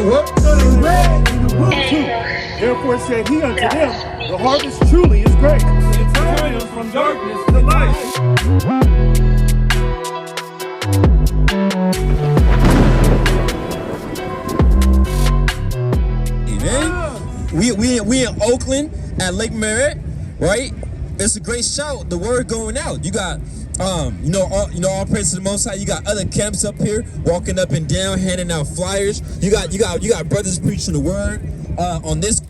what? And red in the book too. Therefore said he unto them, the harvest truly is great. And turn them from darkness to light. We in Oakland at Lake Merritt, right? It's a great shout. The word going out. You got all praise to the Most High. You got other camps up here walking up and down, handing out flyers. You got brothers preaching the word on this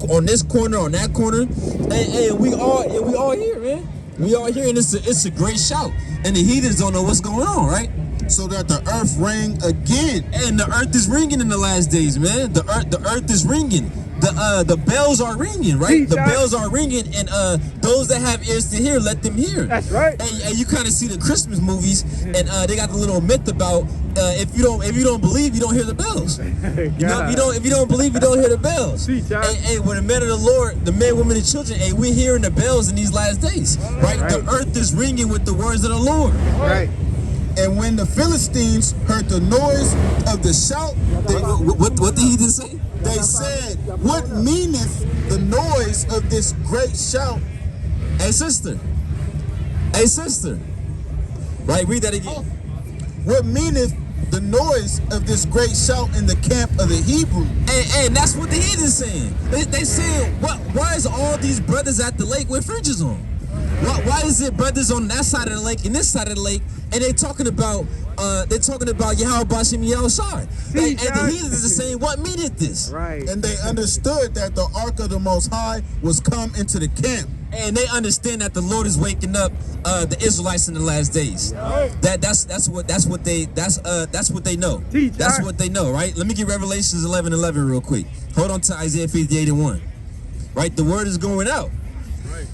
corner, on that corner, and we all here, man. We all here, and it's a great shout. And the heathens don't know what's going on, right? So that the earth rang again, and the earth is ringing in the last days, man. The earth is ringing. The bells are ringing, right? The bells are ringing, and those that have ears to hear, let them hear. That's right. And you kind of see the Christmas movies, and they got the little myth about if you don't believe, you don't hear the bells. If you don't believe, you don't hear the bells. Hey, when the men of the Lord, the men, women, and children, hey, we're hearing the bells in these last days, right? The earth is ringing with the words of the Lord. Right. And when the Philistines heard the noise of the shout, what did he just say? They said, what meaneth the noise of this great shout? Hey sister. Right, read that again. What meaneth the noise of this great shout in the camp of the Hebrew? And that's what the heathens saying. They saying, why is all these brothers at the lake with fringes on? Why is it brothers on that side of the lake and this side of the lake, and they're talking about Yahweh Bashim Yahushai? And the heathens are saying, what meaneth this? Right. And they understood that the ark of the Most High was come into the camp. And they understand that the Lord is waking up the Israelites in the last days. Right. That's what they know. That's what they know, right? Let me get Revelations 11:11 real quick. Hold on to Isaiah 58:1. Right, the word is going out. Right.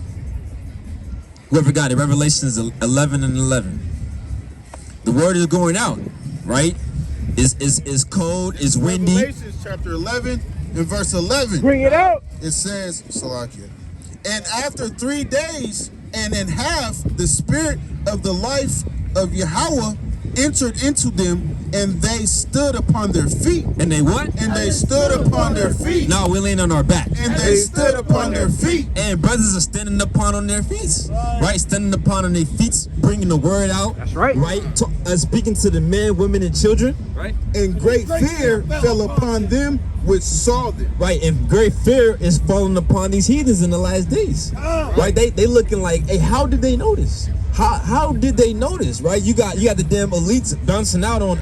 Whoever got it, Revelations 11:11. The word is going out, right? It's cold, it's windy. Revelations chapter 11 and verse 11. Bring it out. It says, Salakia, and after 3 days and in half, the spirit of the life of Yahweh entered into them, and they stood upon their feet. And they what? And they stood upon their feet. No, we're laying on our back. And they stood upon their feet. And brothers are standing upon on their feet. Right? Standing upon on their feet, bringing the word out. That's right. Right? Speaking to the men, women, and children. Right? And great fear fell upon them which saw them. Right, and great fear is falling upon these heathens in the last days. Right? They looking like, hey, how did they notice? How did they notice? Right? You got the damn elites bouncing out on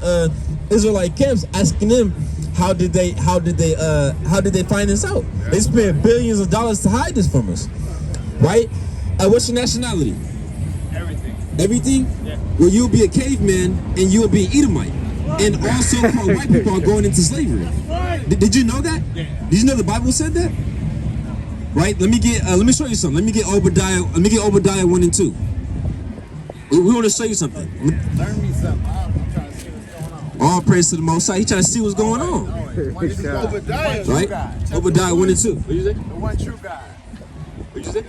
Israelite camps, asking them how did they find this out? They spent billions of dollars to hide this from us. Right? What's your nationality? Everything? Yeah. Well, you'll be a caveman and you'll be an Edomite. And also white people are going into slavery. Did you know that? Yeah. Did you know the Bible said that? Right? Let me show you something. Let me get Obadiah 1 and 2. We want to show you something. Learn me something. I'm trying to see what's going on. All praise to the Most High. He trying to see what's going on. Obadiah. Right? Obadiah 1 and 2. What you say? The one true God. What you say?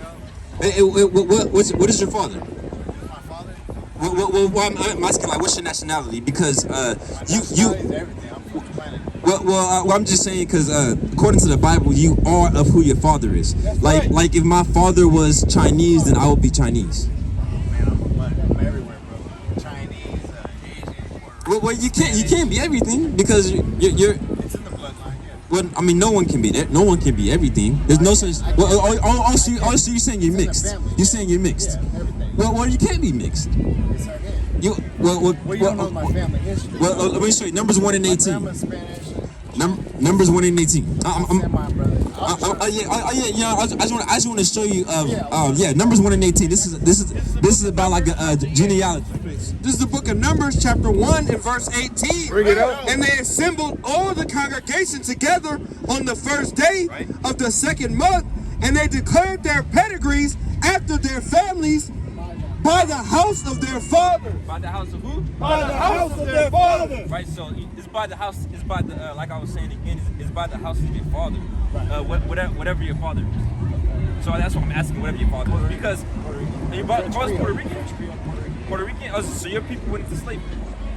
Hey, what is your father? My father? Well, I'm asking, like, what's your nationality? Because you. Well, I'm just saying because according to the Bible, you are of who your father is. Like if my father was Chinese, then I would be Chinese. I'm everywhere, bro. Chinese, Asian. Well, you can't be everything because you're. It's in the bloodline. Yeah. Well, I mean, no one can be that. No one can be everything. There's no such. Well, also you're saying you're mixed. You're saying you're mixed. Yeah, everything. Well, you can't be mixed. Yes, I can. You don't know my family history. Well, let me show you. Numbers 1 and 18. My grandma's Spanish. Numbers 1 and 18. I just want to show you. Numbers 1 and 18. This is about like a genealogy. This is the book of Numbers, chapter 1 and verse 18. Bring it up. And they assembled all the congregation together on the first day of the second month, and they declared their pedigrees after their families by the house of their father. By the house of who? By the house of their father. Right, so it's by the house, it's by the, like I was saying again, it's by the house of your father. Whatever your father is. So that's what I'm asking, whatever your father is. Because your father's Puerto Rican? Puerto Rican? Oh, so your people went into slavery.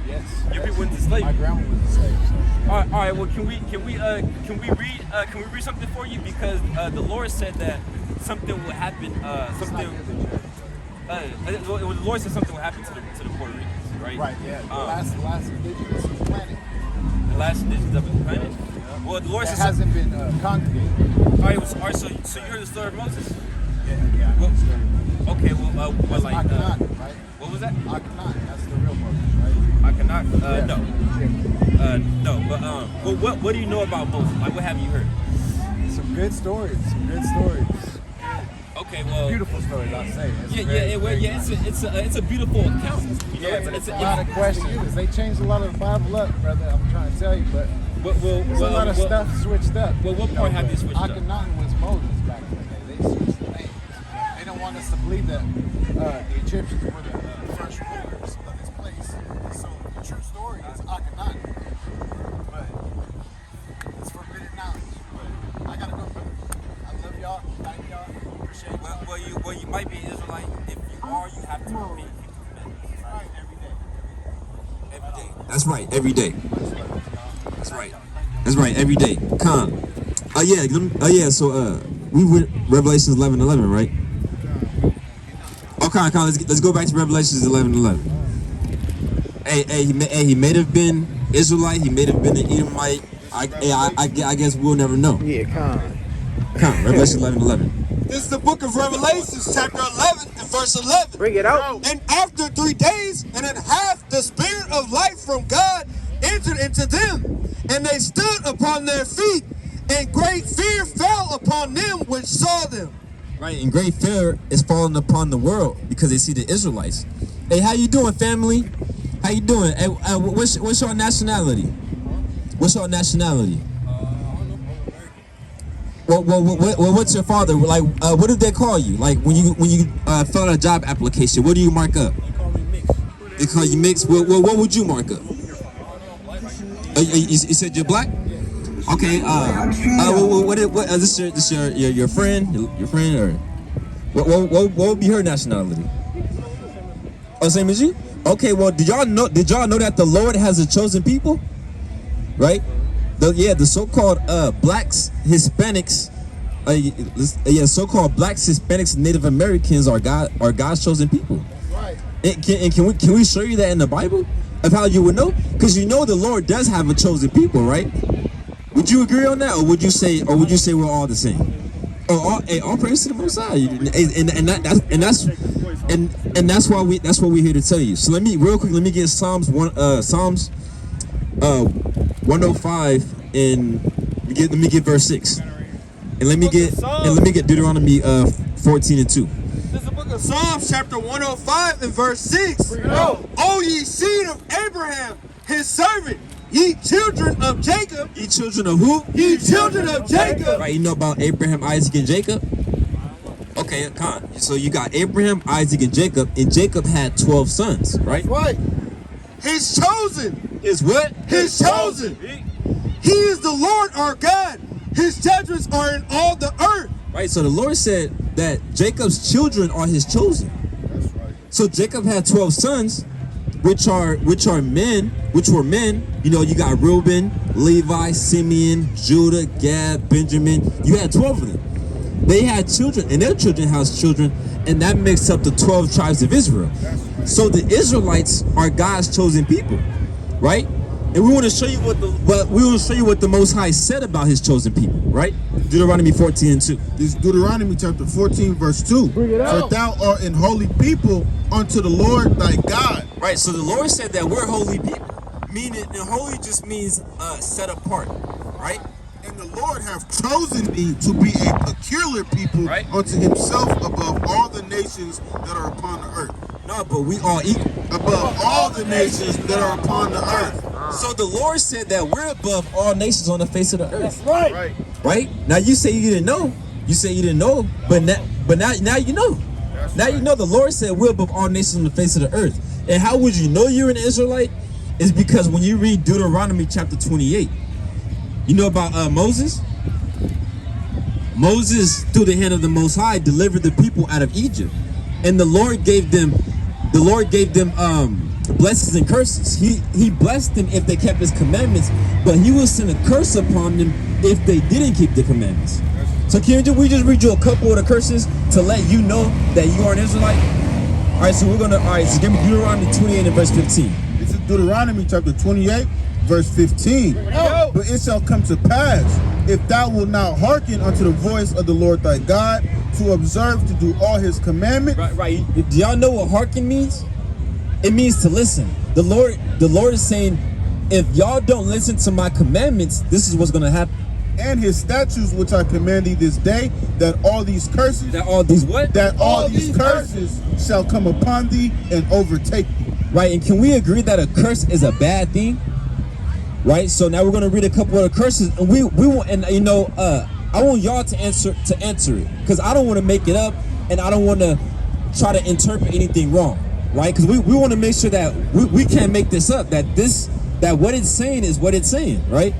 Yes. Your people went into slavery. My grandma was a slave. So. All right. Well, can we read something for you, because the Lord said that something will happen. The Lord said something will happen to the Puerto Ricans, right? Right. Yeah. The last indigenous of the planet. The last indigenous of the planet. Well, the Lord That said hasn't been congregated. All right. So you heard the story of Moses? Yeah. Well, That's the okay. Well, That's like Akhenaten, right? what was that? Akhenaten. That's the real Moses, right? Akhenaten? Yeah. No. No. But well, what do you know about Moses? Like, what have you heard? Some good stories. Some good stories. Okay. Well. Beautiful stories, I'll say. It's a beautiful account. You know, Yeah, but it's a lot of questions. They changed a lot of the Bible up, brother. I'm trying to tell you, but there's a lot of stuff switched up. Well, what part have they switched up? Akhenaten was Moses back in the day. They switched the names. They don't want us to believe that the Egyptians were the first rulers of this place. So the true story is Akhenaten. But it's forbidden knowledge. But I gotta go, brother. I love y'all. Thank y'all. Appreciate y'all. Well, you might be an Israelite. If you are, you have to keep the commandments. Right, every day. Every day. That's right, every day. That's right. That's right, every day. So we went Revelations 11:11, right? Okay, let's go back to Revelations 11:11. He may have been Israelite, he may have been an Edomite. I guess we'll never know. Yeah, Revelation 11:11. This is the book of Revelations, chapter 11 and verse 11. Bring it out. And after 3 days and in half, the Spirit of life from God entered into them, and they stood upon their feet, and great fear fell upon them which saw them. Right, and great fear is falling upon the world because they see the Israelites. Hey, how you doing, family? How you doing? Hey, what's your nationality? What's your nationality? Well, what's your father like? What did they call you? Like when you fill out a job application, what do you mark up? They call me mixed. They call you mixed. Well, what would you mark up? You said you're black. Okay. What is this your friend? Your friend or what would be her nationality? Oh, same as you. Okay. Well, did y'all know that the Lord has a chosen people? Right. The so-called blacks, Hispanics, so-called blacks, Hispanics, Native Americans are God's chosen people. Right. And can we show you that in the Bible of how you would know? Because you know the Lord does have a chosen people, right? Would you agree on that, or would you say we're all the same? All praise to the Most High, and that's why we're here to tell you. So let me get Psalms 105 and let me get verse 6, and let me get Deuteronomy 14:2. This is the book of Psalms, chapter 105 and verse 6. O ye seed of Abraham, his servant, ye children of Jacob. Ye children of who? Ye children of Jacob. Right, you know about Abraham, Isaac, and Jacob? Okay, so you got Abraham, Isaac, and Jacob had 12 sons, right? Right. His chosen. Is what? His chosen. He is the Lord our God. His judgments are in all the earth. Right, so the Lord said that Jacob's children are his chosen. That's right. So Jacob had 12 sons, which were men. You know, you got Reuben, Levi, Simeon, Judah, Gad, Benjamin. You had 12 of them. They had children, and their children has children, and that makes up the 12 tribes of Israel. So the Israelites are God's chosen people, right? And we want to show you what the Most High said about his chosen people, right? Deuteronomy 14:2. This is Deuteronomy chapter 14, verse 2. Bring it For out. thou art an holy people unto the Lord thy God. Right, so the Lord said that we're holy people, meaning, and holy just means set apart, right? And the Lord hath chosen thee to be a peculiar people Right. unto himself above all the nations that are upon the earth. No, but we all equal. Above all the nations that are upon the earth. So the Lord said that we're above all nations on the face of the earth. Right. Right? Now you say you didn't know. But now you know. Now you know the Lord said we're above all nations on the face of the earth. And how would you know you're an Israelite? Is because when you read Deuteronomy chapter 28, you know about Moses? Moses, through the hand of the Most High, delivered the people out of Egypt. And the Lord gave them blessings and curses. He blessed them if they kept his commandments, but he will send a curse upon them if they didn't keep the commandments. So can we just read you a couple of the curses to let you know that you are an Israelite? All right, so so give me Deuteronomy 28 and verse 15. This is Deuteronomy chapter 28, verse 15. But it shall come to pass, if thou wilt not hearken unto the voice of the Lord thy God, to observe to do all his commandments. Right. Do y'all know what hearken means? It means to listen. The Lord is saying, if y'all don't listen to my commandments, this is what's going to happen. And his statutes which I command thee this day, that all these curses, That all these what? that all these curses shall come upon thee and overtake thee. Right, and can we agree that a curse is a bad thing? Right, so now we're going to read a couple of the curses, and we want, and I want y'all to answer it, because I don't want to make it up, and I don't want to try to interpret anything wrong, right? Because we want to make sure that we can't make this up, that what it's saying is what it's saying, right?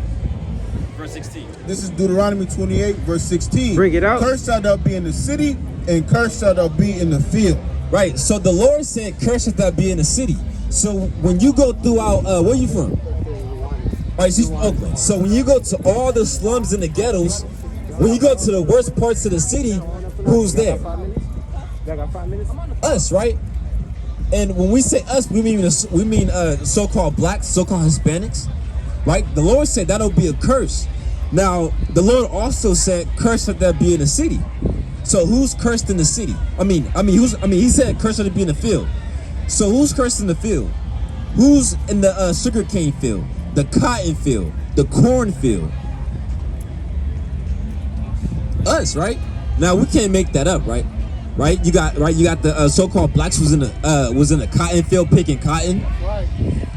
Verse 16. This is Deuteronomy 28, verse 16. Bring it out. Cursed shalt thou be in the city, and cursed shalt thou be in the field. Right, so the Lord said, cursed thou be in the city. So when you go throughout, where you from? All right, she's from Oakland. So when you go to all the slums and the ghettos, when you go to the worst parts of the city, who's there? Us, right? And when we say us, we mean so-called blacks, so-called Hispanics, right? The Lord said that'll be a curse. Now, the Lord also said, cursed shall that be in the city. So who's cursed in the city? He said cursed shall be in the field. So who's cursed in the field? Who's in the sugarcane field, the cotton field, the corn field? Us, right? Now we can't make that up, right? Right? You got the so-called blacks was in the cotton field picking cotton.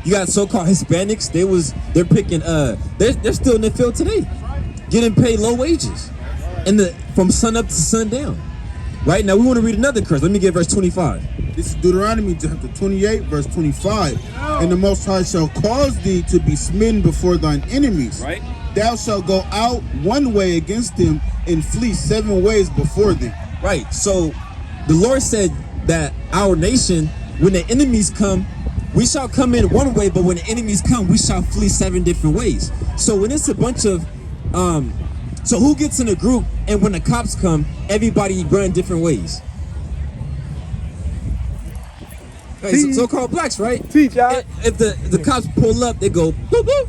You got so-called Hispanics. They're picking. They're still in the field today, getting paid low wages, from sun up to sundown. Right now, we want to read another curse. Let me get verse 25. This is Deuteronomy chapter 28, verse 25. And the Most High shall cause thee to be smitten before thine enemies. Right. Thou shalt go out one way against them and flee 7 ways before them. Right. So the Lord said that our nation, when the enemies come, we shall come in one way, but when the enemies come, we shall flee 7 different ways. So when it's a bunch of, so who gets in a group, and when the cops come, everybody run different ways? Right, so-called blacks, right? Teach y'all. If the cops pull up, they go boop boop.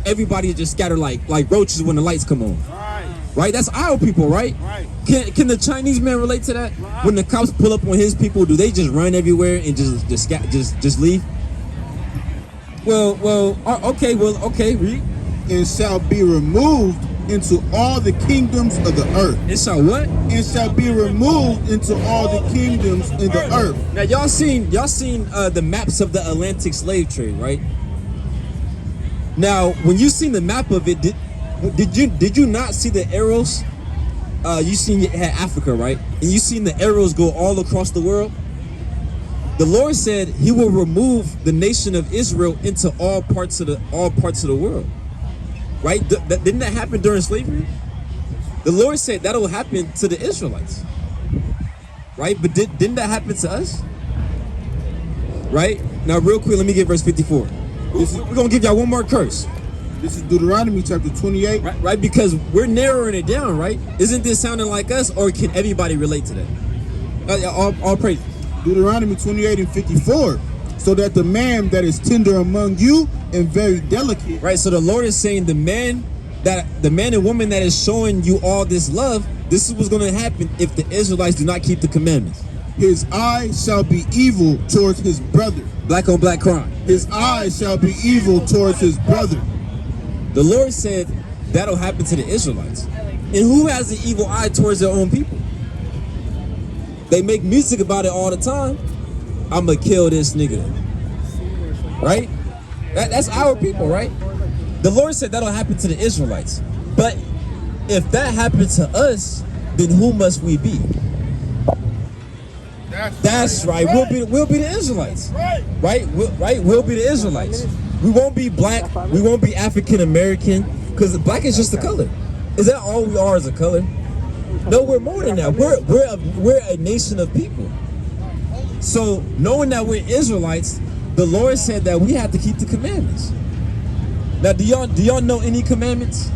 Everybody just scatter like roaches when the lights come on. Right? That's our people, right? Can the Chinese man relate to that? When the cops pull up on his people, do they just run everywhere and just leave? Okay, read. And shall be removed into all the kingdoms of the earth. It shall what? And shall be removed into all the kingdoms in the earth. Now y'all seen the maps of the Atlantic slave trade, right? Now, when you seen the map of it, did you not see the arrows? You had Africa, right? And you seen the arrows go all across the world. The Lord said He will remove the nation of Israel into all parts of the world. Right? Didn't that happen during slavery? The Lord said that'll happen to the Israelites. Right? But didn't that happen to us? Right? Now, real quick, let me get verse 54. We're going to give y'all one more curse. This is Deuteronomy chapter 28. Right? Because we're narrowing it down, right? Isn't this sounding like us, or can everybody relate to that? All praise. Deuteronomy 28 and 54. So that the man that is tender among you and very delicate. Right, so the Lord is saying the man and woman that is showing you all this love, this is what's going to happen if the Israelites do not keep the commandments. His eye shall be evil towards his brother. Black on black crime. His eye shall be evil towards his brother. The Lord said that'll happen to the Israelites. And who has the evil eye towards their own people? They make music about it all the time. I'ma kill this nigga. Right? That's our people, right? The Lord said that'll happen to the Israelites. But if that happened to us, then who must we be? That's right. We'll be the Israelites. Right? We'll be the Israelites. We won't be black. We won't be African American, because black is just a color. Is that all we are, as a color? No, we're more than that. We're a nation of people. So knowing that we're Israelites, the Lord said that we have to keep the commandments. Now, do y'all know any commandments?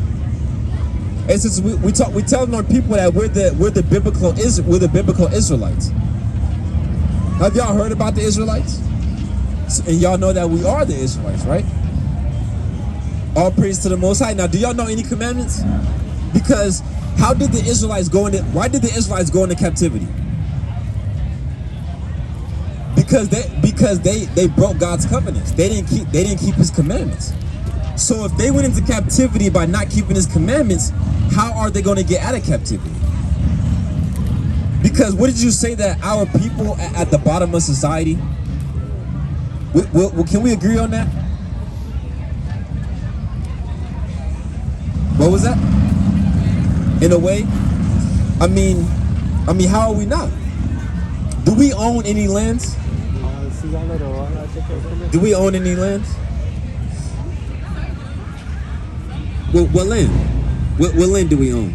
And since we telling our people that we're the biblical Israelites. Have y'all heard about the Israelites? And y'all know that we are the Israelites, right? All praise to the Most High. Now, do y'all know any commandments? Because why did the Israelites go into captivity? Because they broke God's covenants. They didn't keep His commandments. So if they went into captivity by not keeping His commandments, how are they going to get out of captivity? Because what did you say that our people at the bottom of society? Can we agree on that? What was that? In a way, I mean, how are we not? Do we own any lands? Do we own any lands? What land? What land do we own?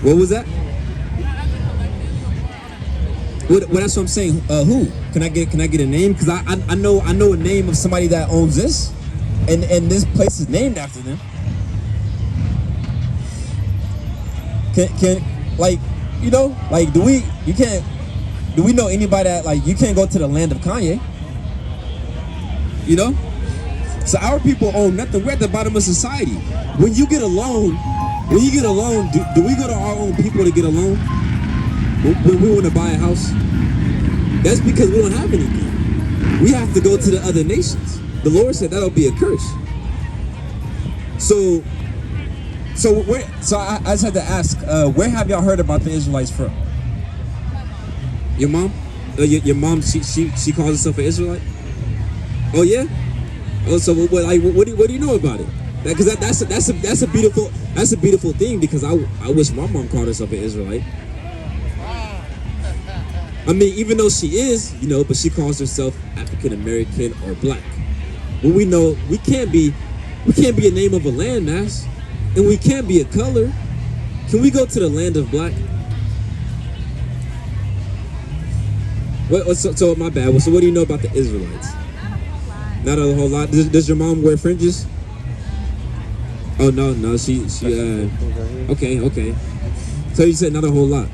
What was that? Well, that's what I'm saying. Who? Can I get a name? Because I know a name of somebody that owns this, and this place is named after them. Can like, you know, like do we know anybody that, like, you can't go to the land of Kanye? You know? So our people own nothing. We're at the bottom of society. When you get a loan, do we go to our own people to get a loan? When we want to buy a house? That's because we don't have anything. We have to go to the other nations. The Lord said that'll be a curse. So I just had to ask, where have y'all heard about the Israelites from? Your mom? Your mom, she calls herself an Israelite? Oh yeah? Oh, so what do you know about it? Because that's a beautiful thing. Because I wish my mom called herself an Israelite. I mean, even though she is, you know, but she calls herself African American or black. Well, we know we can't be a name of a landmass, and we can't be a color. Can we go to the land of black? So my bad. So what do you know about the Israelites? Not a whole lot. Does your mom wear fringes? Oh no, she okay. So you said not a whole lot.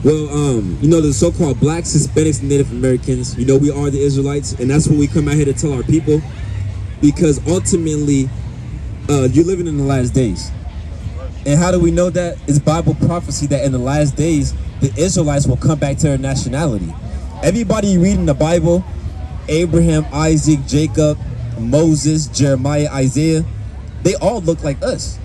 Well, you know, the so-called blacks, Hispanics, and Native Americans, you know, we are the Israelites, and that's what we come out here to tell our people, because ultimately, you're living in the last days. And how do we know that? It's Bible prophecy that in the last days, the Israelites will come back to their nationality. Everybody you read in the Bible, Abraham, Isaac, Jacob, Moses, Jeremiah, Isaiah, they all look like us.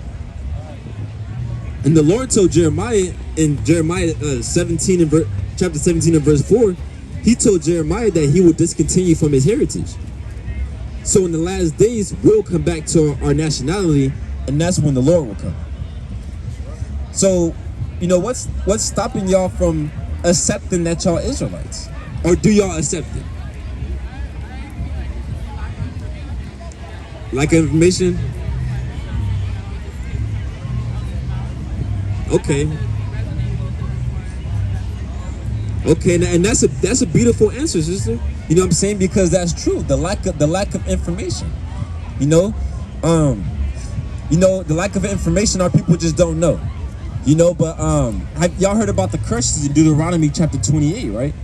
And the Lord told Jeremiah in Jeremiah chapter 17 and verse 4, He told Jeremiah that He would discontinue from His heritage. So in the last days, we'll come back to our nationality, and that's when the Lord will come. So, you know, what's stopping y'all from accepting that y'all Israelites? Or do y'all accept it? Lack of information? Okay, and that's a beautiful answer, sister. You know what I'm saying? Because that's true. The lack of information. You know, the lack of information, our people just don't know. You know, but have y'all heard about the curses in Deuteronomy chapter 28, right?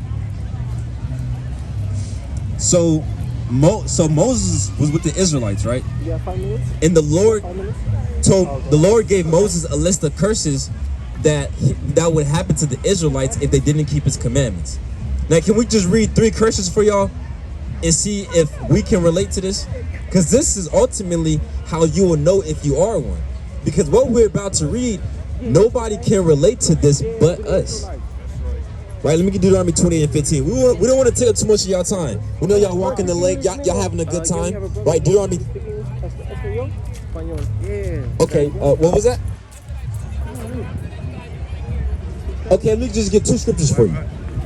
So Moses was with the Israelites, right? You got 5 minutes? And the Lord 5 minutes? the Lord gave Moses a list of curses that would happen to the Israelites if they didn't keep His commandments. Now, can we just read 3 curses for y'all and see if we can relate to this? Because this is ultimately how you will know if you are one. Because what we're about to read, nobody can relate to this but us. Right, let me get Deuteronomy 28 and 15. We don't want to take up too much of y'all time. We know y'all walking the lake, y'all having a good time. Right, Deuteronomy. Okay, what was that? Okay, let me just get 2 scriptures for you.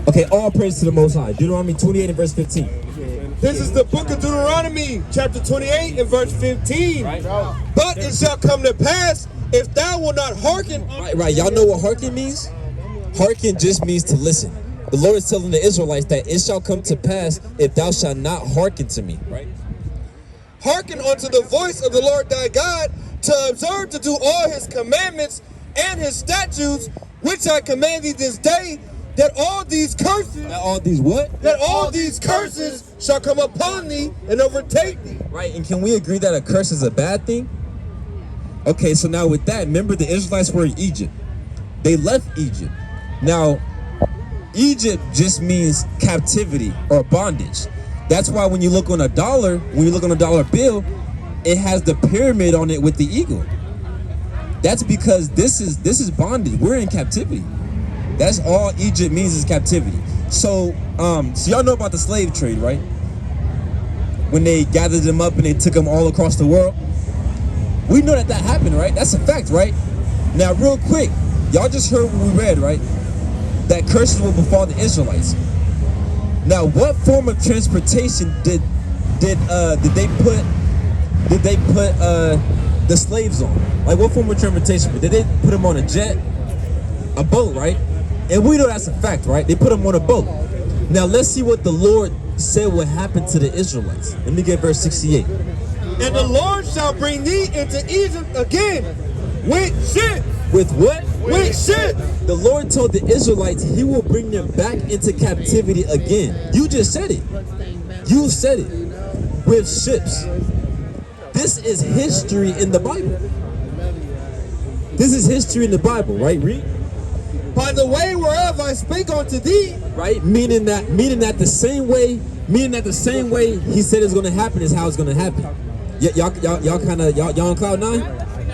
Okay, all praise to the Most High. Deuteronomy 28 and verse 15. This is the book of Deuteronomy, chapter 28 and verse 15. Right. But it shall come to pass, if thou wilt not hearken. Right. Y'all know what hearken means? Hearken just means to listen. The Lord is telling the Israelites that it shall come to pass if thou shalt not hearken to me, right? Hearken unto the voice of the Lord thy God, to observe to do all his commandments and his statutes, which I command thee this day, that all these curses, That all these what? that all these curses shall come upon thee and overtake thee. Right, and can we agree that a curse is a bad thing? Okay, so now with that, remember the Israelites were in Egypt. They left Egypt. Now, Egypt just means captivity or bondage. That's why when you look on a dollar, when you look on a dollar bill, it has the pyramid on it with the eagle. That's because this is bondage. We're in captivity. That's all Egypt means is captivity. So y'all know about the slave trade, right? When they gathered them up and they took them all across the world. We know that happened, right? That's a fact, right? Now, real quick, y'all just heard what we read, right? That curses will befall the Israelites. Now, what form of transportation did they put the slaves on? Like, what form of transportation? Did they put them on a jet, a boat, right? And we know that's a fact, right? They put them on a boat. Now, let's see what the Lord said would happen to the Israelites. Let me get verse 68. And the Lord shall bring thee into Egypt again with ships. With what? With ships. The Lord told the Israelites he will bring them back into captivity again. You just said it. You said it. With ships. This is history in the Bible. This is history in the Bible, right? Read. By the way whereof I spake unto thee. Right? Meaning that the same way he said it's gonna happen is how it's gonna happen. Y'all on cloud nine?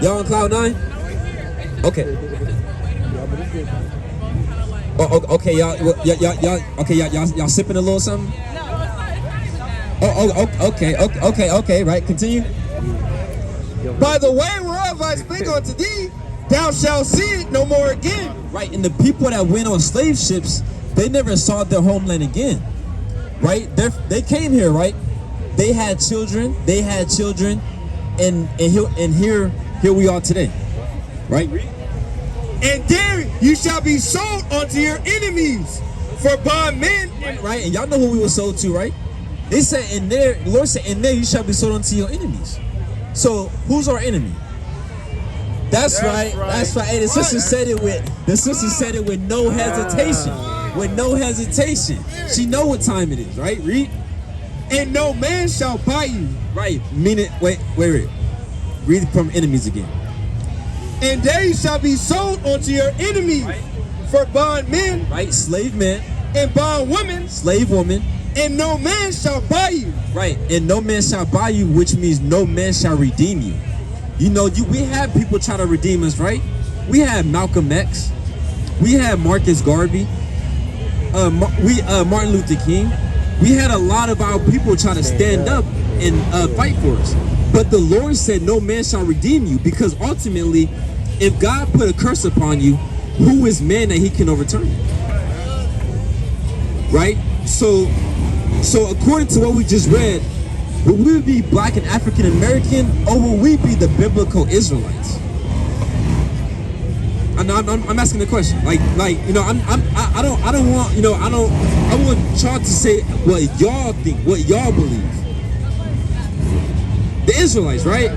Y'all on cloud nine? Okay. Okay, y'all sipping a little something? Okay, right, continue. By the way whereof I speak unto thee, thou shalt see it no more again. Right, and the people that went on slave ships, they never saw their homeland again. Right? They came here, right? They had children, and here we are today. Right? And there you shall be sold unto your enemies for bondmen. Right, and y'all know who we were sold to, right? They said in there, the Lord said, in there you shall be sold unto your enemies. So who's our enemy? That's right. Hey, the sister said it with no hesitation. With no hesitation. She know what time it is, right? Read. And no man shall buy you. Right. Meaning, wait. Read from enemies again. And they shall be sold unto your enemies for bondmen. Right. Slave men. And bondwomen. Slave woman. And no man shall buy you. Right. And no man shall buy you, which means no man shall redeem you. You know, we have people try to redeem us, right? We had Malcolm X. We had Marcus Garvey. Martin Luther King. We had a lot of our people try to stand up and fight for us. But the Lord said no man shall redeem you, because ultimately, if God put a curse upon you, who is man that he can overturn it? Right? So according to what we just read, will we be black and African American, or will we be the biblical Israelites? I'm asking the question. Like you know, I don't want, you know, I want y'all to say what y'all think, what y'all believe. The Israelites, right?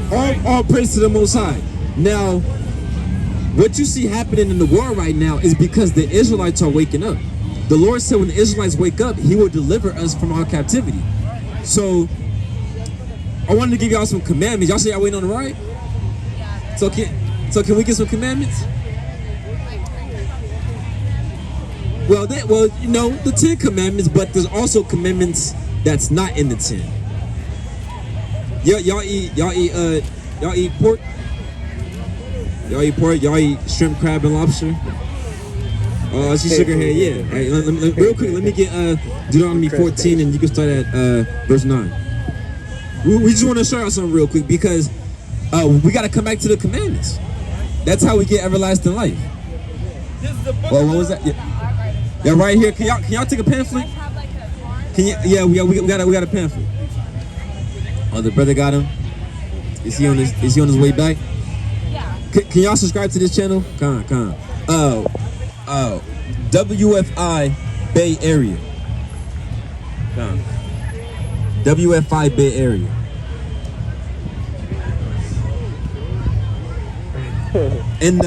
All praise to the Most High. Now, what you see happening in the world right now is because the Israelites are waking up. The Lord said when the Israelites wake up, he will deliver us from our captivity. So I wanted to give y'all some commandments. Y'all say y'all waiting on the ride? So can we get some commandments? Well, you know, the 10 commandments, but there's also commandments that's not in the 10. Y'all eat pork? Y'all eat pork? Y'all eat shrimp, crab, and lobster? Oh, she shook her head, yeah. Right, real quick, let me get Deuteronomy 14, and you can start at verse 9. We just want to show y'all something real quick, because we got to come back to the commandments. That's how we get everlasting life. Well, what was that? Yeah, right here. Can y'all take a pamphlet? Can you? Yeah, we got a pamphlet. Oh, the brother got him. Is he on his way back? Yeah. Can y'all subscribe to this channel? Come on. WFI Bay Area. WFI Bay Area. And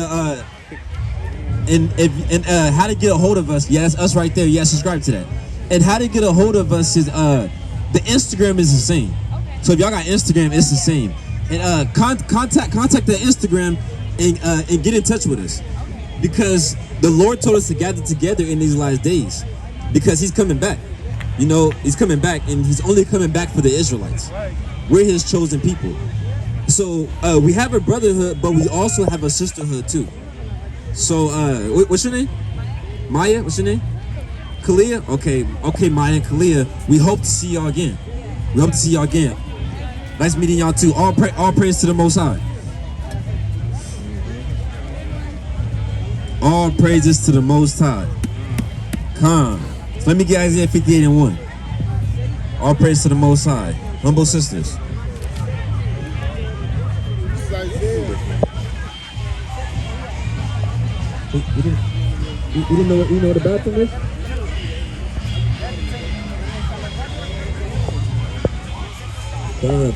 how to get a hold of us? Yeah, that's us right there. Yeah, subscribe to that. And how to get a hold of us is the Instagram is the same. So if y'all got Instagram, it's the same. And contact the Instagram and get in touch with us, because the Lord told us to gather together in these last days, because He's coming back. You know, He's coming back, and He's only coming back for the Israelites. We're His chosen people. So we have a brotherhood, but we also have a sisterhood too. So what's your name? Maya? What's your name? Kalia? Okay, Maya and Kalia. We hope to see y'all again. Nice meeting y'all too. All praise to the Most High. All praises to the Most High. Come. So let me get Isaiah 58:1. All praise to the Most High. Humble sisters. You didn't know what the bathroom is? Come.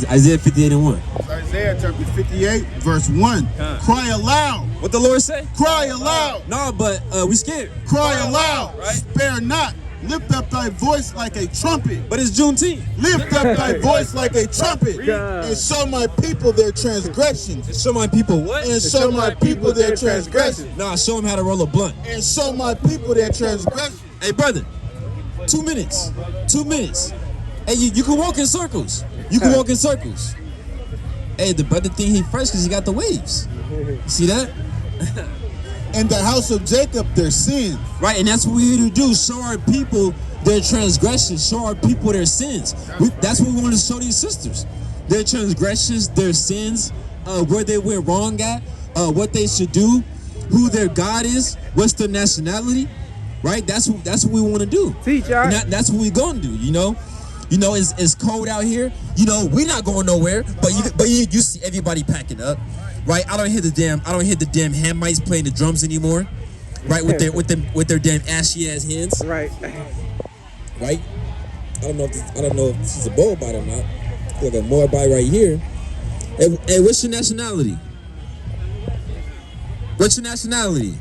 Isaiah 58:1. Isaiah chapter 58, verse 1. Cry aloud. What the Lord say? Cry aloud. No, but we scared. Cry aloud. Right? Spare not. Lift up thy voice like a trumpet. But it's Juneteenth. Lift up thy voice like a trumpet. And show my people their transgressions. And show my people what? And show my people their transgressions. Nah, show them how to roll a blunt. And show my people their transgressions. Hey, brother. 2 minutes. 2 minutes. Hey, you can walk in circles. You can walk in circles. Hey, the brother think he fresh because he got the waves. See that? And the house of Jacob their sin. Right, and that's what we're here to do. Show our people their transgressions. Show our people their sins. That's what we want to show these sisters. Their transgressions, their sins, where they went wrong at, what they should do, who their God is, what's their nationality. Right? That's what we want to do. Teach y'all. That's what we're going to do, you know? You know, it's cold out here. You know, we're not going nowhere, but you see everybody packing up. Right, I don't hear the damn Hamites playing the drums anymore. Right, with their damn ashy ass hands. Right. Right. I don't know if this is a Moabite or not. I feel like a Moabite right here. Hey, what's your nationality? What's your nationality?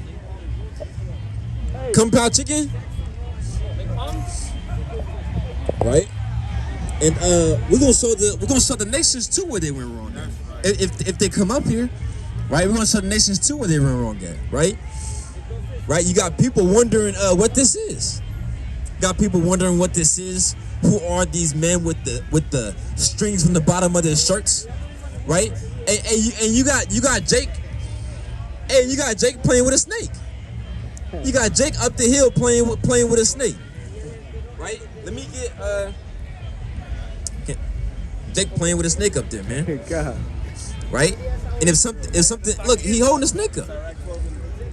Kung Pao chicken. Right. And we're gonna show the nations too where they went wrong. If they come up here, right, we're gonna show the nations too where they went wrong at, right? Right? You got people wondering what this is. Got people wondering what this is. Who are these men with the strings from the bottom of their shirts, right? And you got Jake. Hey, you got Jake playing with a snake. You got Jake up the hill playing with a snake, right? Let me get Jake playing with a snake up there, man. God. Right? And if something, look, he holding a snake up.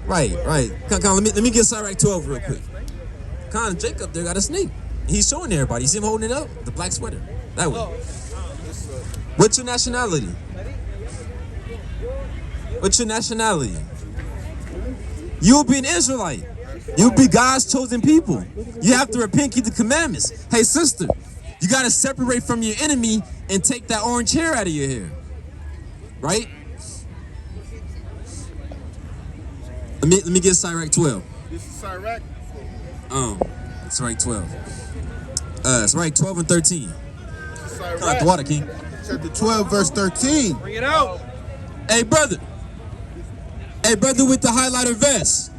Right. Con, let me get Sirach 12 real quick. Con, Jake up there got a snake. He's showing everybody. You see him holding it up? The black sweater. That way. What's your nationality? What's your nationality? You'll be an Israelite. You'll be God's chosen people. You have to repent, keep the commandments. Hey, sister, you got to separate from your enemy and take that orange hair out of your hair. Right? Let me get Sirach 12. This is Sirach. Sirach 12. Sirach 12 and 13. Sirach. Come out the water, King. Chapter 12, verse 13. Bring it out. Hey, brother. Hey, brother with the highlighter vest.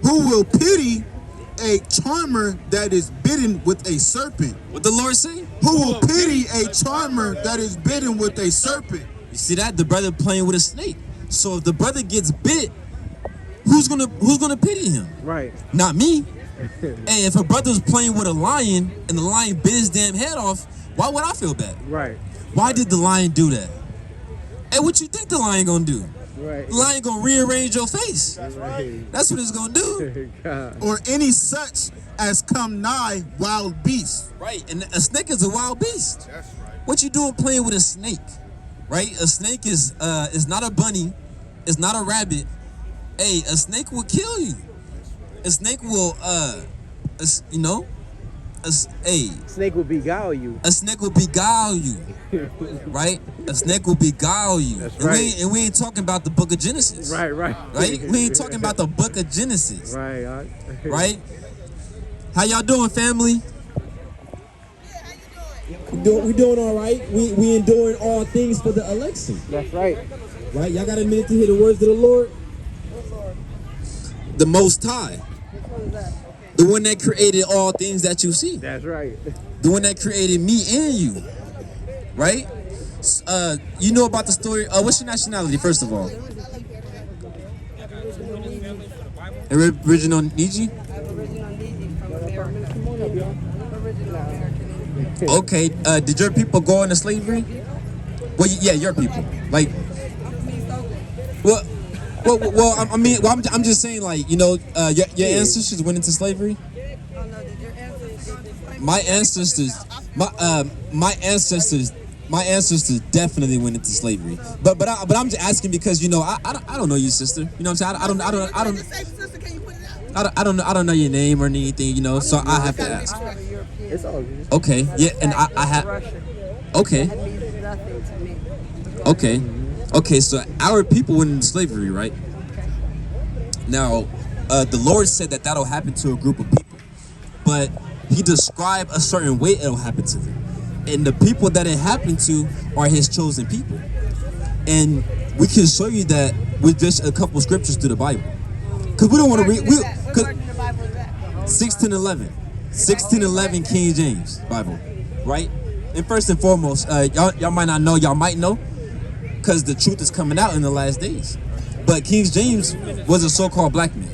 Who will pity a charmer that is bitten with a serpent? What the Lord say? Who will pity a charmer that is bitten with a serpent? You see that? The brother playing with a snake. So if the brother gets bit, who's gonna pity him? Right. Not me. Hey, if a brother's playing with a lion and the lion bit his damn head off, why would I feel bad? Right. Why did the lion do that? Hey, what you think the lion gonna do? Right. The lion gonna rearrange your face. Right. That's what it's gonna do. God. Or any such as come nigh wild beasts. Right, and a snake is a wild beast. That's right. What you doing playing with a snake? Right? A snake is not a bunny. It's not a rabbit. Hey, a snake will kill you. a snake will you know, hey, Snake will beguile you. a snake will beguile you, right? A snake will beguile you. That's and right. We ain't talking about the book of Genesis. Right. Right? We ain't talking about the book of Genesis. Right. Right? How y'all doing, family? We doing all right. We enduring all things for the election. That's right. Right? Y'all got a minute to hear the words of the Lord? The Most High. The one that created all things that you see. That's right. The one that created me and you. Right? You know about the story. What's your nationality, first of all? Original Niji? Okay. Did your people go into slavery? Well, yeah, your people. Like, well, I'm just saying, like, you know, your ancestors went into slavery. My ancestors definitely went into slavery. But I'm just asking because, you know, I don't know you, sister. You know what I'm saying? I don't know your name or anything, you know. So I have to ask. It's all good. Okay. Yeah, and I have. Okay. Okay. So our people went into slavery, right? Now, the Lord said that that'll happen to a group of people, but He described a certain way it'll happen to them, and the people that it happened to are His chosen people, and we can show you that with just a couple scriptures through the Bible, because we don't want to read. 1611 King James Bible, right? And first and foremost, y'all might not know, y'all might know, because the truth is coming out in the last days. But King James was a so-called black man.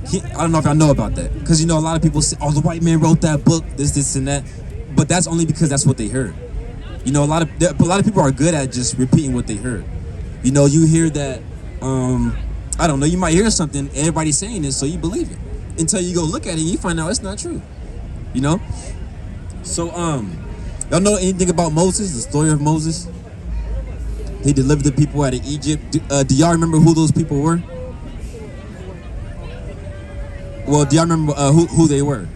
I don't know if y'all know about that, because, you know, a lot of people say, oh, the white man wrote that book, this and that, but that's only because that's what they heard. You know, a lot of people are good at just repeating what they heard. You know, you hear that, I don't know, you might hear something, everybody's saying it, so you believe it. Until you go look at it and you find out it's not true. You know? So, y'all know anything about Moses, the story of Moses? He delivered the people out of Egypt. Do y'all remember who those people were? Well, do y'all remember who they were?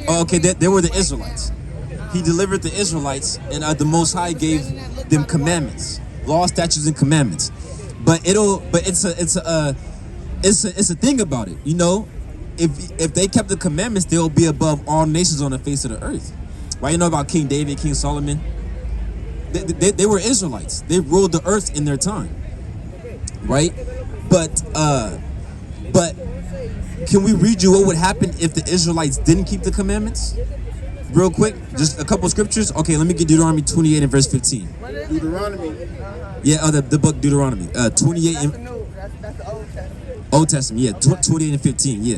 Oh, okay, they were the Israelites. He delivered the Israelites, and the Most High gave them commandments, law, statutes, and commandments. But it's a thing about it. You know, if they kept the commandments, they'll be above all nations on the face of the earth. Right? You know about King David, King Solomon? They were Israelites. They ruled the earth in their time. Right? But can we read you what would happen if the Israelites didn't keep the commandments? Real quick, just a couple scriptures. Okay, let me get Deuteronomy 28 and verse 15. Deuteronomy. Yeah, the book Deuteronomy. 28 and That's the Old Testament. Old Testament, yeah, 28 and 15, yeah.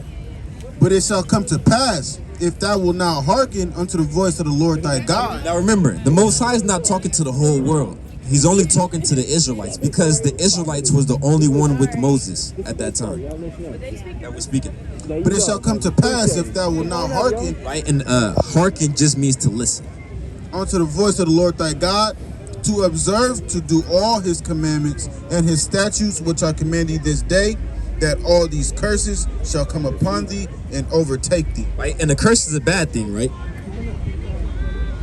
But it shall come to pass, if thou wilt not hearken unto the voice of the Lord thy God. Now remember, the Most High is not talking to the whole world. He's only talking to the Israelites, because the Israelites was the only one with Moses at that time that was speaking. But it shall come to pass, if thou wilt not hearken, Right, and hearken just means to listen. unto the voice of the Lord thy God, to observe, to do all his commandments and his statutes which I command thee this day, that all these curses shall come upon thee and overtake thee. Right, and a curse is a bad thing, right?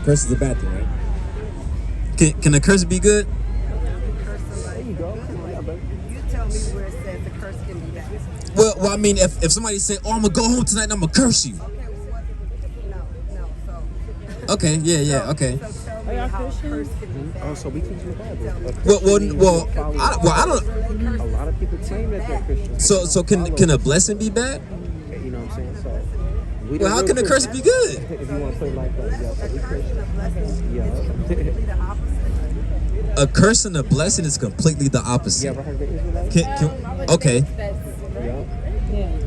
Curse is a bad thing, right? Can a curse be good? You tell me where it says the curse can be bad. Well, I mean, if somebody say, "Oh, I'm gonna go home tonight and I'm gonna curse you," No. okay, yeah, okay. So tell me how a curse can be bad. Oh, so we teach in the Bible. I don't. A lot of people claim that they're Christians. So can a blessing be bad? You know what I'm saying? So. We Well, how can a curse be good? If you want to put it like that, yeah. So we Christian. Yeah. A curse and a blessing is completely the You opposite. ever heard of the Israelites? Okay. Yeah.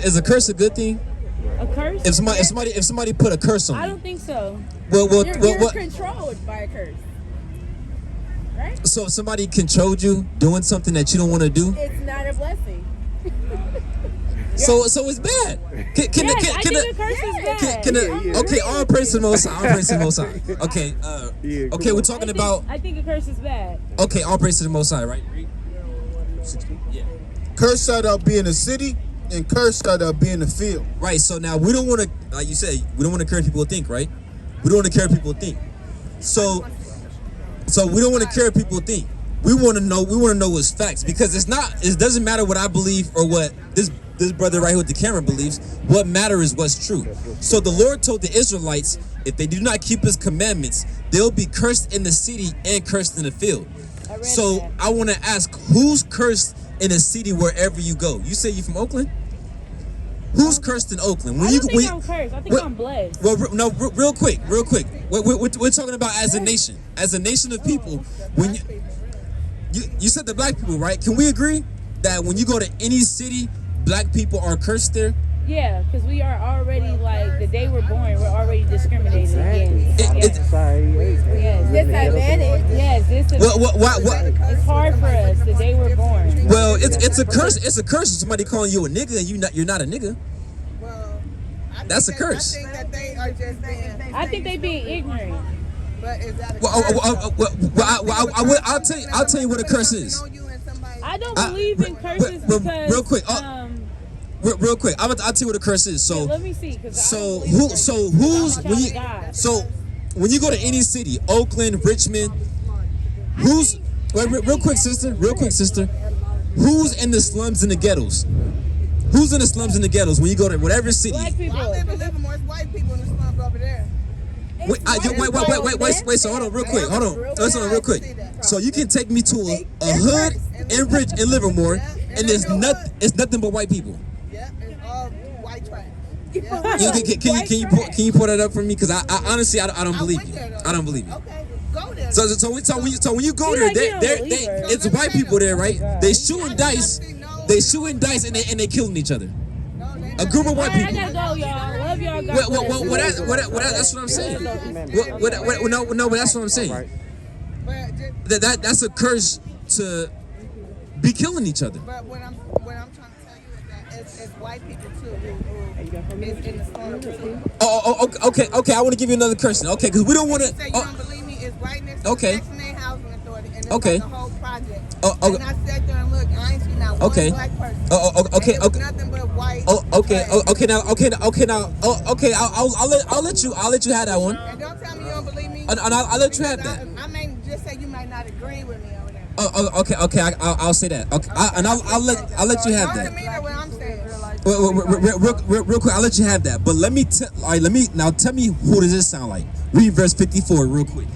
Is a curse a good thing? A curse? If somebody put a curse on I you, don't think so. well, You're controlled by a curse, right? so if somebody controlled you doing something that you don't want to do, It's not a blessing. so it's bad. I think a curse is bad. Okay, all praise to the Most High. All praise to the Most High. Okay, okay, we're talking about. I think a curse is bad. Okay, all praise to the Most High, right? 16? Yeah. Cursed shall thou be in the city, and cursed shall thou be in the field. Right. So now we don't want to, like you said, we don't want to care what people think, right? We don't want to care what people think. So we don't want to care what people think. We want to know. We want to know what's facts, because it's not. It doesn't matter what I believe or what this brother right here with the camera believes. What matters is what's true. So the Lord told the Israelites, if they do not keep His commandments, they'll be cursed in the city and cursed in the field. So I want to ask, who's cursed in a city wherever you go? You say you from Oakland? Who's cursed in Oakland? I don't think I'm cursed. I think I'm blessed. Well, no, real quick. We're talking about as a nation of people. When you said the black people, right? Can we agree that when you go to any city, black people are cursed there? Yeah, because we are already, like, the day we're born, we're already discriminated against. Sorry. Yes, disadvantage. Yes, this is. It's hard for us the day we're born. Well, it's a curse. It's a curse if somebody calling you a nigga and you're not a nigga. Well, That's a curse. I think that they are just being. I think they being ignorant. But is that a Well, I'll tell you what a curse is. I don't believe in curses because. Real quick. Real quick, I'll tell you what a curse is. So, yeah, let me see. When you go to any city, Oakland, Richmond, who's real quick, sister, who's in the slums and the ghettos? Who's in the slums and the ghettos when you go to whatever city? Black people. I live in Livermore. It's white people in the slums over there. Wait. So hold on, real quick. Listen, real quick. So you can take me to a hood in Livermore, and it's nothing but white people. Yeah, it's all white trash. Can you pull that up for me? Because I honestly I don't believe you. I don't believe you. Okay, go there. So when you go there, it's white people there, right? They shooting dice. And they killing each other. A group of white people. I gotta go, y'all. Love y'all. God That's what I'm saying. No, but that's what I'm saying. That's a curse to be killing each other. But what I'm trying to tell you is that it's white people too who is in the slums too. Okay. I want to give you another curse. Okay, because we don't want to. You don't believe me? It's right next to Okay. the Section 8 Housing Authority, and it's Okay. like a whole project. And I sat there and looked. I ain't seen not one black person. Okay. And it was nothing but white. Okay. I'll let you have that one. And don't tell me you don't believe me. And I'll let you have that. I may just say you might not agree with me over there. Okay. I'll say that. Okay. I'll let you have Don't that. demean what I'm saying. Real quick, I'll let you have that. But let me tell me who does this sound like? Read verse 54 real quick.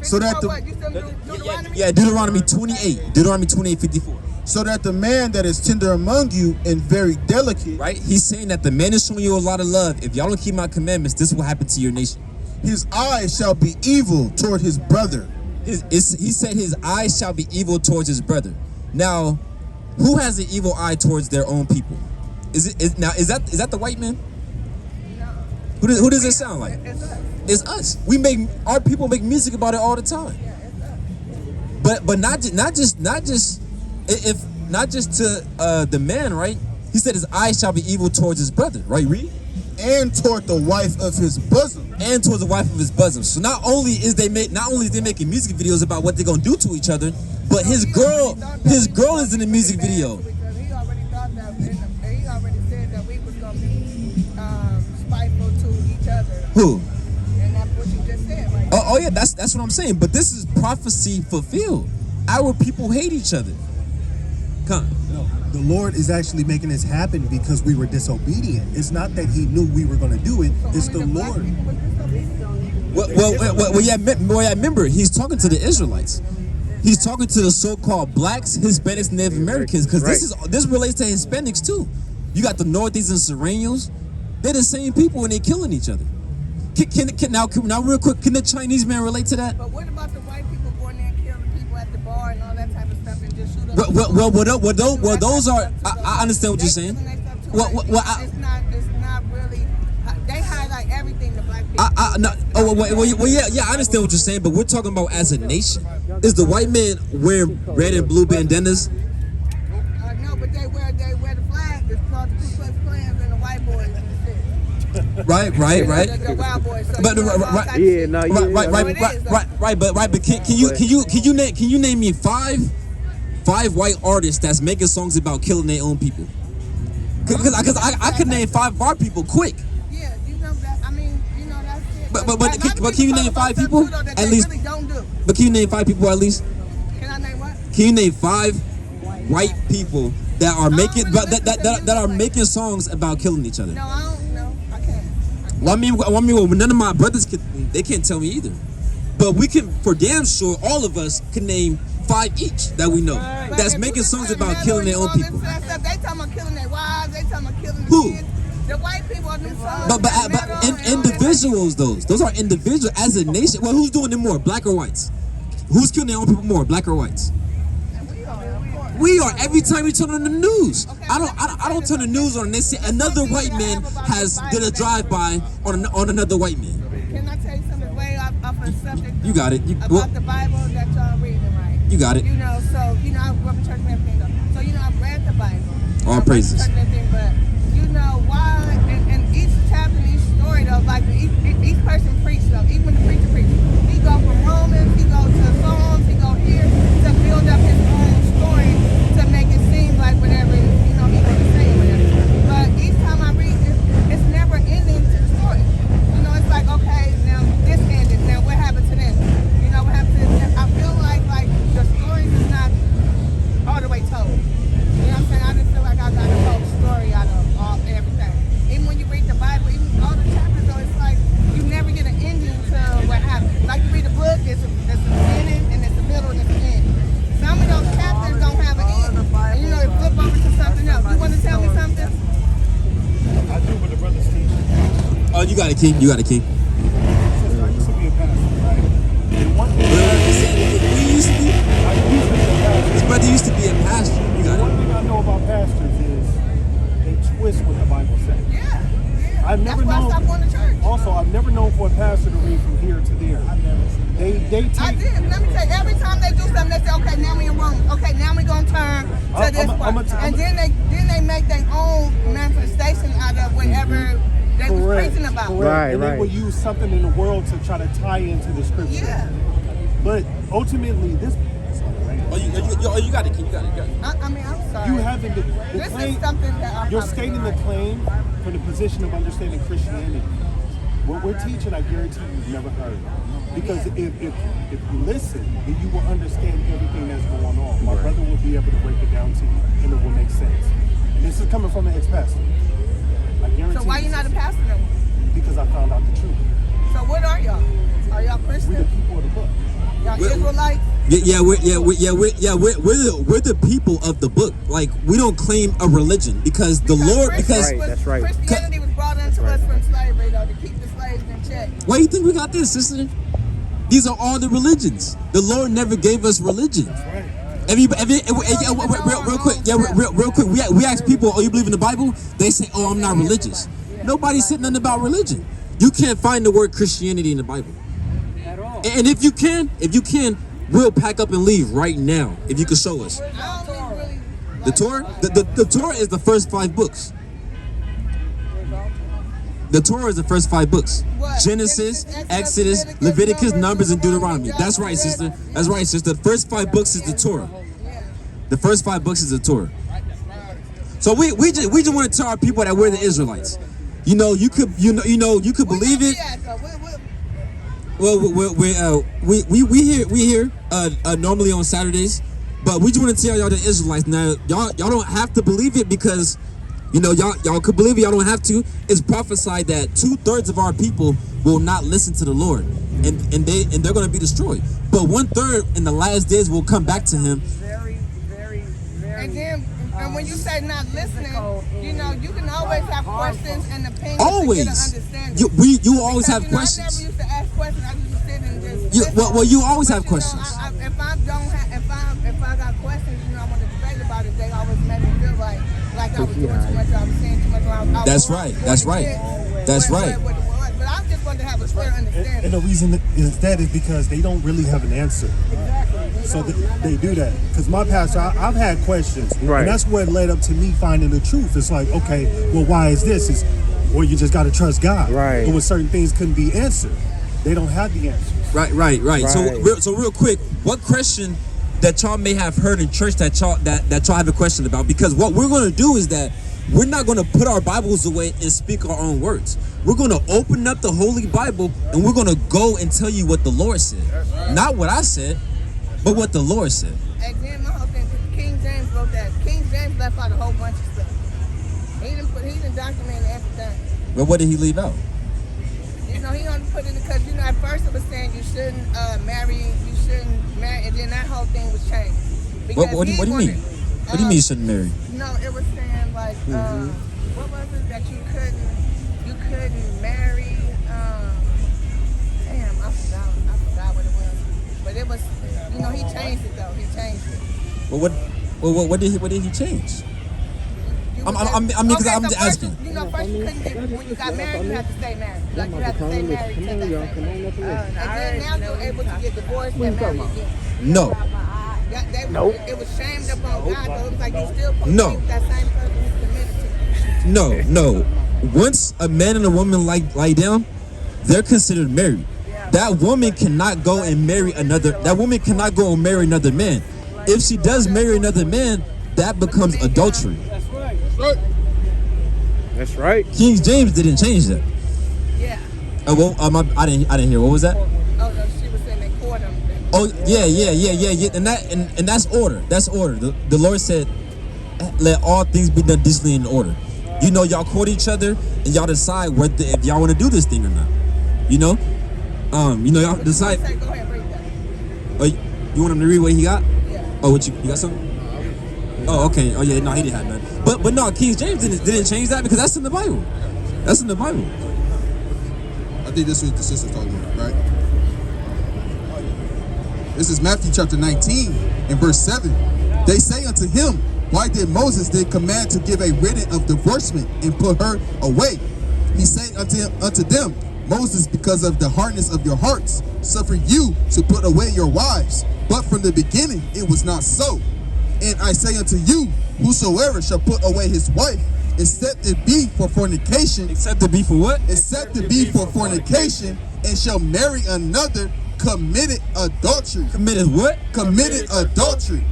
So that What, you said Deuteronomy? Yeah, Deuteronomy 28, 54. So that the man that is tender among you and very delicate, Right? He's saying that the man is showing you a lot of love. If y'all don't keep my commandments, this will happen to your nation. his eyes shall be evil toward his brother. He said his eyes shall be evil towards his brother. Now, who has an evil eye towards their own people? Is that the white man? No. Who does it sound like? It's us. It's us. Our people make music about it all the time. Yeah, it's us. But not just to the man, right? He said his eyes shall be evil towards his brother, right? Read. And toward the wife of his bosom. And towards the wife of his bosom. So not only is they making music videos about what they're gonna do to each other, but his girl is in the music video. Because he already thought that, he already said that we was gonna be spiteful to each other. Who? And that's what you just said, right? Oh yeah, that's what I'm saying. But this is prophecy fulfilled. Our people hate each other. Come. No, the Lord is actually making this happen because we were disobedient. It's not that He knew we were going to do it. It's the Lord. Well, yeah. Remember, He's talking to the Israelites. He's talking to the so-called blacks, Hispanics, and Native Americans, because this relates to Hispanics too. You got the Northeast and Serranos. They're the same people, and they're killing each other. Now, real quick, can the Chinese man relate to that? But what about the white people going there and killing people at the bar and all that type of stuff and just shoot up? Those are. I understand what you're saying. It's not really. They highlight everything the black people. Yeah, I understand what you're saying, but we're talking about as a nation. Is the white man wearing red and blue bandanas? No, but they wear the flag. It's called the Ku Klux Klans and the white boys and the shit. Right. The wild boys. So But you know, all right, types yeah, of no, shit. yeah, Right. But can you name me 5 5 white artists that's making songs about killing their own people. Because I could name 5 bar people quick. Yeah, you know that. I mean, you know that's it. But can you name 5 people at least? Really don't do. But can you name 5 people at least? Can I name what? Can you name 5 white people that are making that are making songs about killing each other? No, I don't know. I can't. Well, I mean, none of my brothers they can't tell me either. But we can, for damn sure, all of us can name 5 each that we know that's making songs about killing their own people. They talking about killing their wives. They talking about killing Who? the kids. The white people are them songs. But individuals, those are individuals. As a nation, well, who's doing it more, black or whites? Who's killing their own people more, black or whites? We are. Every time you turn on the news, I don't turn the news on and they say another white man has did a drive-by on another white man. Can I tell you something way off the subject? You got it. About the Bible that y'all reading, right? You got it. You know, so you know I grew up in church and everything though. So you know I've read the Bible. All praises. Church and everything, but you know why? And each chapter, each story though, like each person preached though. Even when the preacher preached, he go from Romans, he go to Psalms, he go here to build up his own story to make it seem like whatever you know he was saying, whatever. But each time I read it, it's never ending to the story. You know, it's like okay, now this ended. Now what happened to this? You know what happened to this? I feel like the stories is not all the way told. You know what I'm saying? I just feel like I got a whole story out of everything. Even when you read the Bible, even all the chapters, though, it's like you never get an ending to what happened. Like you read a book, it's a beginning, and it's a middle, and it's an end. Some of those chapters don't have an end. And you know, they flip over to something else. You want to tell me something? I do what the brothers teach. Oh, you got it, King. You got it, King. Sister, I used to be a pastor, right? And one thing We used to be. I used to be a pastor. His brother used to be a pastor. You got One it. thing I know about pastors is they twist what the Bible says. Yeah. I've never That's why I known. stopped going to church. Also, I've never known for a pastor to read from here to there. They take. I did. Let me tell you, every time they do something, they say, okay, now we in Romans. Okay, now we gonna turn to this part. And then they make their own manifestation out of whatever they was preaching about. Correct. And they will use something in the world to try to tie into the scripture. Yeah. But ultimately, this. You got it, King. You got it. I mean, I'm sorry. You haven't the This claim. is something that You're stating the claim from the position of understanding Christianity. What we're teaching, I guarantee you've never heard. Because if you listen, then you will understand everything that's going on. My brother will be able to break it down to you, and it will make sense. And this is coming from an ex-pastor. I guarantee. So why you not a pastor no more? Because I found out the truth. So what are y'all? Are y'all We're the Christians? people of the book. Y'all Israelites? We're the people of the book. Like we don't claim a religion because the Lord. Because That's right. Christianity was brought into us from slavery, though, to keep the slaves in check. why do you think we got this, sister? These are all the religions. The Lord never gave us religion. Real quick. We ask people, "Oh, you believe in the Bible?" They say, "Oh, I'm not religious." Nobody said nothing about religion. You can't find the word Christianity in the Bible. At all. And if you can, we'll pack up and leave right now. If you could show us I don't even really the Torah. The Torah is the first 5 books. The Torah is the first 5 books. What? Genesis, Exodus, Leviticus, Numbers, and Deuteronomy. That's right, sister. That's right, sister. The first 5 books is the Torah. The first 5 books is the Torah. So we just want to tell our people that we're the Israelites. You know, you could believe it. Well, we here normally on Saturdays, but we just want to tell y'all the Israelites. Now, y'all don't have to believe it because, you know, y'all could believe it. Y'all don't have to. It's prophesied that 2/3 of our people will not listen to the Lord, and they're going to be destroyed. But 1/3 in the last days will come back to Him. Very, very, very. And then, and when you say not listening, you know, you can always have questions and opinions Always. to get an understanding. You always have Because, questions. I never used to ask questions. I used to sit and just listen. Well, you always have But, you know, questions. if I got questions, you know, I want to debate about it. They always made me feel like I was doing too much. I was saying too much. That's right. That's right. That's right. But I just wanted to have a clear understanding. And the reason is because they don't really have an answer. So they do that. Because my pastor, I've had questions. Right. And that's what led up to me finding the truth. It's like, okay, well, why is this? Well, you just got to trust God. Right. And when certain things couldn't be answered, they don't have the answers. Right. So real quick, what question that y'all may have heard in church that y'all have a question about. Because what we're going to do is that we're not going to put our Bibles away and speak our own words. We're going to open up the Holy Bible and we're going to go and tell you what the Lord said. Not what I said, but what the Lord said. And then my whole thing, King James wrote that. King James left out a whole bunch of stuff. He didn't document everything. But what did he leave out? You know, he only put it because, you know, at first it was saying you shouldn't marry, and then that whole thing was changed. What do you mean? What do you mean you shouldn't marry? No, it was saying like, what was it that you couldn't marry? Damn, I forgot what it was. But it was, you know, he changed it though. He changed it. Well, what did he change? I'm just asking. You know, first you couldn't get, when you got married, you had to stay married. Like you had to stay married. And then now you're able to get divorced and marry again. No. It was shamed upon God, though. It was like you still supposed to be with that same person who's committed to. No. Once a man and a woman lie down, they're considered married. That woman cannot go and marry another. That woman cannot go and marry another man. If she does marry another man, that becomes adultery. That's right. King James didn't change that. Yeah. I didn't hear. What was that? Oh no, she was saying they court him. Oh yeah. And that's order. That's order. The Lord said, "Let all things be done decently in order." You know, y'all court each other and y'all decide whether if y'all want to do this thing or not. You know, y'all decide. Go ahead, read that. Oh, you want him to read what he got? Yeah. Oh, what you got something? Oh, okay. Oh yeah, no, he didn't have none. But no, King James didn't change that because that's in the Bible. That's in the Bible. I think this is what the sister's talking about, right? This is Matthew chapter 19 and verse 7. They say unto him, why did Moses command to give a written of divorcement and put her away? He said unto them, Moses, because of the hardness of your hearts, suffered you to put away your wives. But from the beginning it was not so. And I say unto you, whosoever shall put away his wife, except it be for fornication. Except it be for what? Except it be for fornication, and shall marry another, committed adultery. Committed what? Committed adultery.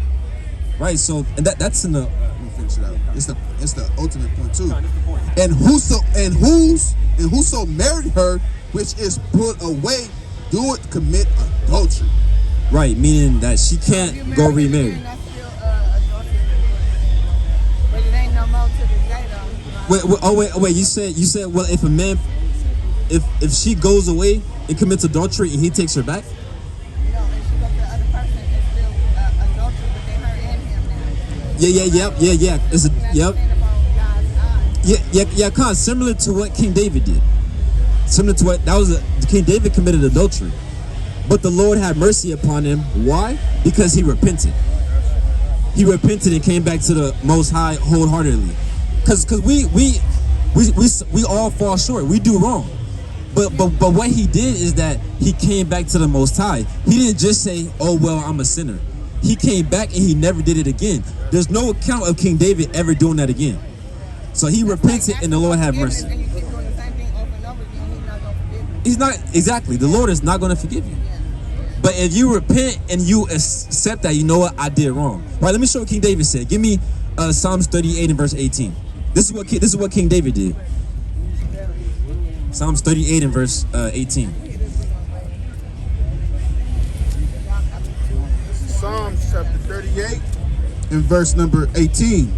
Right. So, and that's in the. Let me finish it out. It's the ultimate point too. No, that's the point. And whoso married her, which is put away, do it commit adultery. Right, meaning that she can't go remarry. But it ain't no more to the day though. Wait. You said, well, if a man, if she goes away and commits adultery and he takes her back. No, and she goes to the other person, it's still adultery within her and him now. Yeah. It's kind of similar to what King David did. Similar to what King David committed adultery, but the Lord had mercy upon him. Why? Because he repented. He repented and came back to the Most High wholeheartedly. Cause we all fall short. We do wrong. But what he did is that he came back to the Most High. He didn't just say, "Oh well, I'm a sinner." He came back and he never did it again. There's no account of King David ever doing that again. So he repented and the Lord had mercy. And you keep doing the same thing over and over again, he's not going to forgive you. He's not, exactly. The Lord is not going to forgive you. But if you repent and you accept that, you know what, I did wrong. Right, let me show what King David said. Give me Psalms 38 and verse 18. This is what King David did. Psalms 38 and verse 18. Psalms chapter 38 and verse number 18.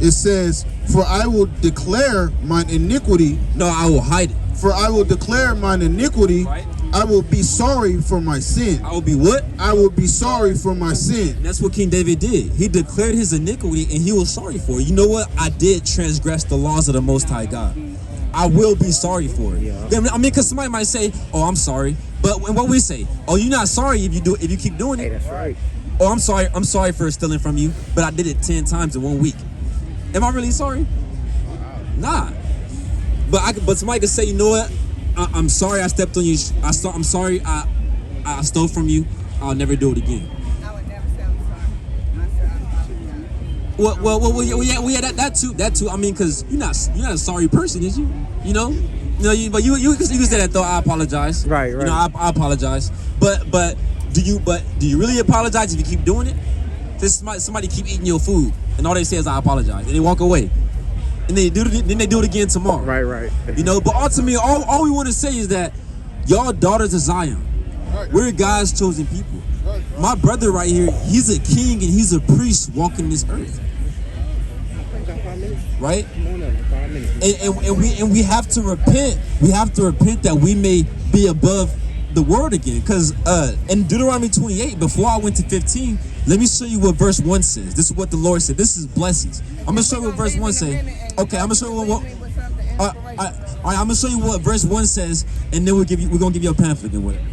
It says, for I will declare mine iniquity. No, I will hide it. For I will declare mine iniquity. Right. I will be sorry for my sin. I will be what? I will be sorry for my sin. And that's what King David did. He declared his iniquity and he was sorry for it. You know what? I did transgress the laws of the Most High God. I will be sorry for it. Yeah. I mean, because somebody might say, "Oh, I'm sorry," but what we say, "Oh, you're not sorry if you keep doing it." Hey, that's right. Oh, I'm sorry for stealing from you, but I did it 10 times in 1 week. Am I really sorry? Nah. But somebody could say, "You know what? I'm sorry I stepped on you. I'm sorry I stole from you. I'll never do it again." I would never say I'm sorry. Well, yeah, that too. I mean, because you're not a sorry person, is you? You know, but you can say that though. I apologize. Right. You know, I apologize. But do you really apologize if you keep doing it? Somebody keep eating your food, and all they say is I apologize, and they walk away, and then they do it again tomorrow. Right. You know, but ultimately, all we want to say is that y'all daughters of Zion. We're God's chosen people. My brother right here, he's a king and he's a priest walking this earth. Right? And we have to repent. We have to repent that we may be above the word again. Because in Deuteronomy 28, before I went to 15, let me show you what verse 1 says. This is what the Lord said. This is blessings. I'm gonna show you what verse 1 says. Okay, I'm gonna show you what I'm gonna show you what verse 1 says, and then we're gonna give you a pamphlet and whatever.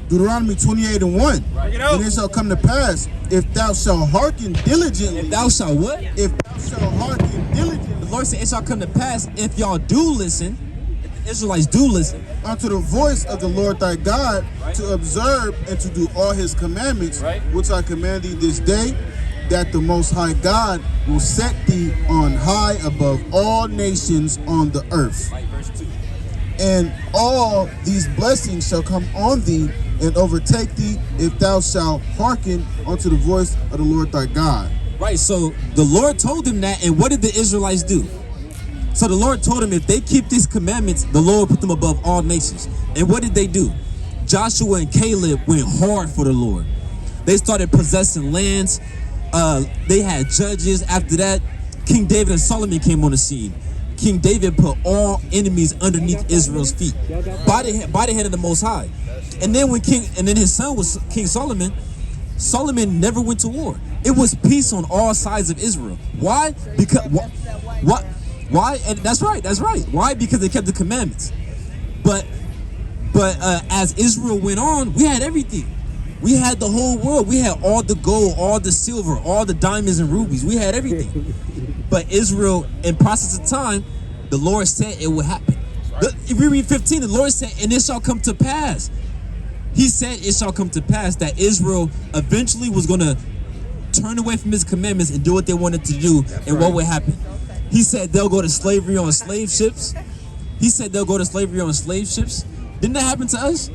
Deuteronomy 28:1. And it shall come to pass, if thou shalt hearken diligently. If thou shalt what? If thou shalt hearken diligently. The Lord said it shall come to pass if y'all do listen, if the Israelites do listen, unto the voice of the Lord thy God, to observe and to do all his commandments, which I command thee this day, that the Most High God will set thee on high above all nations on the earth. Verse 2. And all these blessings shall come on thee and overtake thee if thou shalt hearken unto the voice of the Lord thy God. Right, so the Lord told them that, and what did the Israelites do? So the Lord told them if they keep these commandments, the Lord will put them above all nations. And what did they do? Joshua and Caleb went hard for the Lord. They started possessing lands. They had judges. After that, King David and Solomon came on the scene. King David put all enemies underneath Israel's feet by the head of the Most High. And then his son was King Solomon. Solomon never went to war. It was peace on all sides of Israel. Why? Because what? Why? And that's right. Why? Because they kept the commandments. But as Israel went on, we had everything. We had the whole world. We had all the gold, all the silver, all the diamonds and rubies. We had everything. But Israel, in process of time, the Lord said it would happen. If we read 15, the Lord said, and it shall come to pass. He said it shall come to pass that Israel eventually was going to turn away from his commandments and do what they wanted to do. And what would happen? He said they'll go to slavery on slave ships. Didn't that happen to us?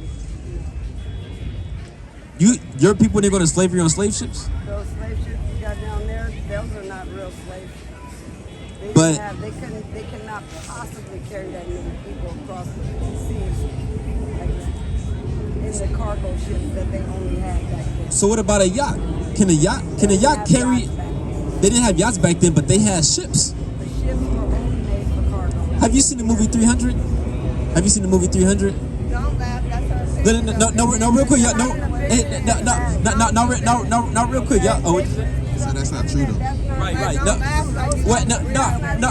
Your people didn't go to slavery on slave ships? Those slave ships you got down there, those are not real slave ships. They could not possibly carry that many people across the seas in the cargo ships that they only had back then. So what about a yacht? Can a yacht carry? They didn't have yachts back then, but they had ships. The ships were only made for cargo. Have you seen the movie 300? Don't laugh. That's our No, real quick, y'all. No, real quick, y'all. Oh, So that's not true though. right. No, what? No. And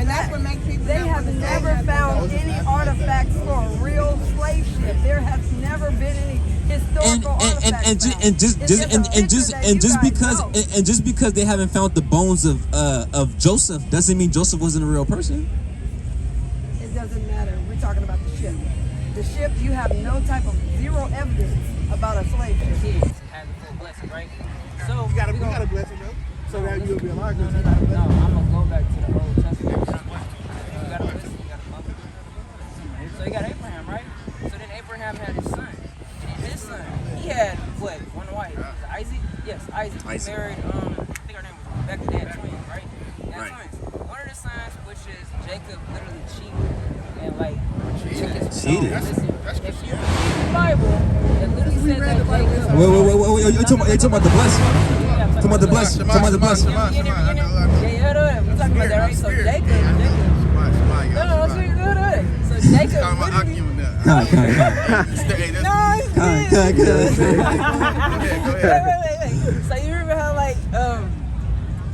that's what makes people. They have never found any artifacts for a real slave ship. There has never been any historical artifacts. Just because they haven't found the bones of Joseph doesn't mean Joseph wasn't a real person. It doesn't matter. We're talking about the ship. The ship, you have no type of zero evidence about a slave ship. Kids had the full blessing, right? So We got a blessing though. So that you'll be alive. No, I'm gonna go back to the Old Testament. You got a blessing, you got a mother. So you got Abraham, right? So then Abraham had his son. And his son, he had what? One wife. Was it Isaac? Yes, Isaac. He married, I think her name was Rebecca. They had twins, right? They had twins. One of the sons, which is Jacob, literally cheated and like Cheated? Listen, if you read the Bible, it literally says that Jacob. Wait. You talking about the blessing? Talking about the blessing. Yeah, we're talking about that, right? So Jacob. No, so Jacob. Wait. So you remember how like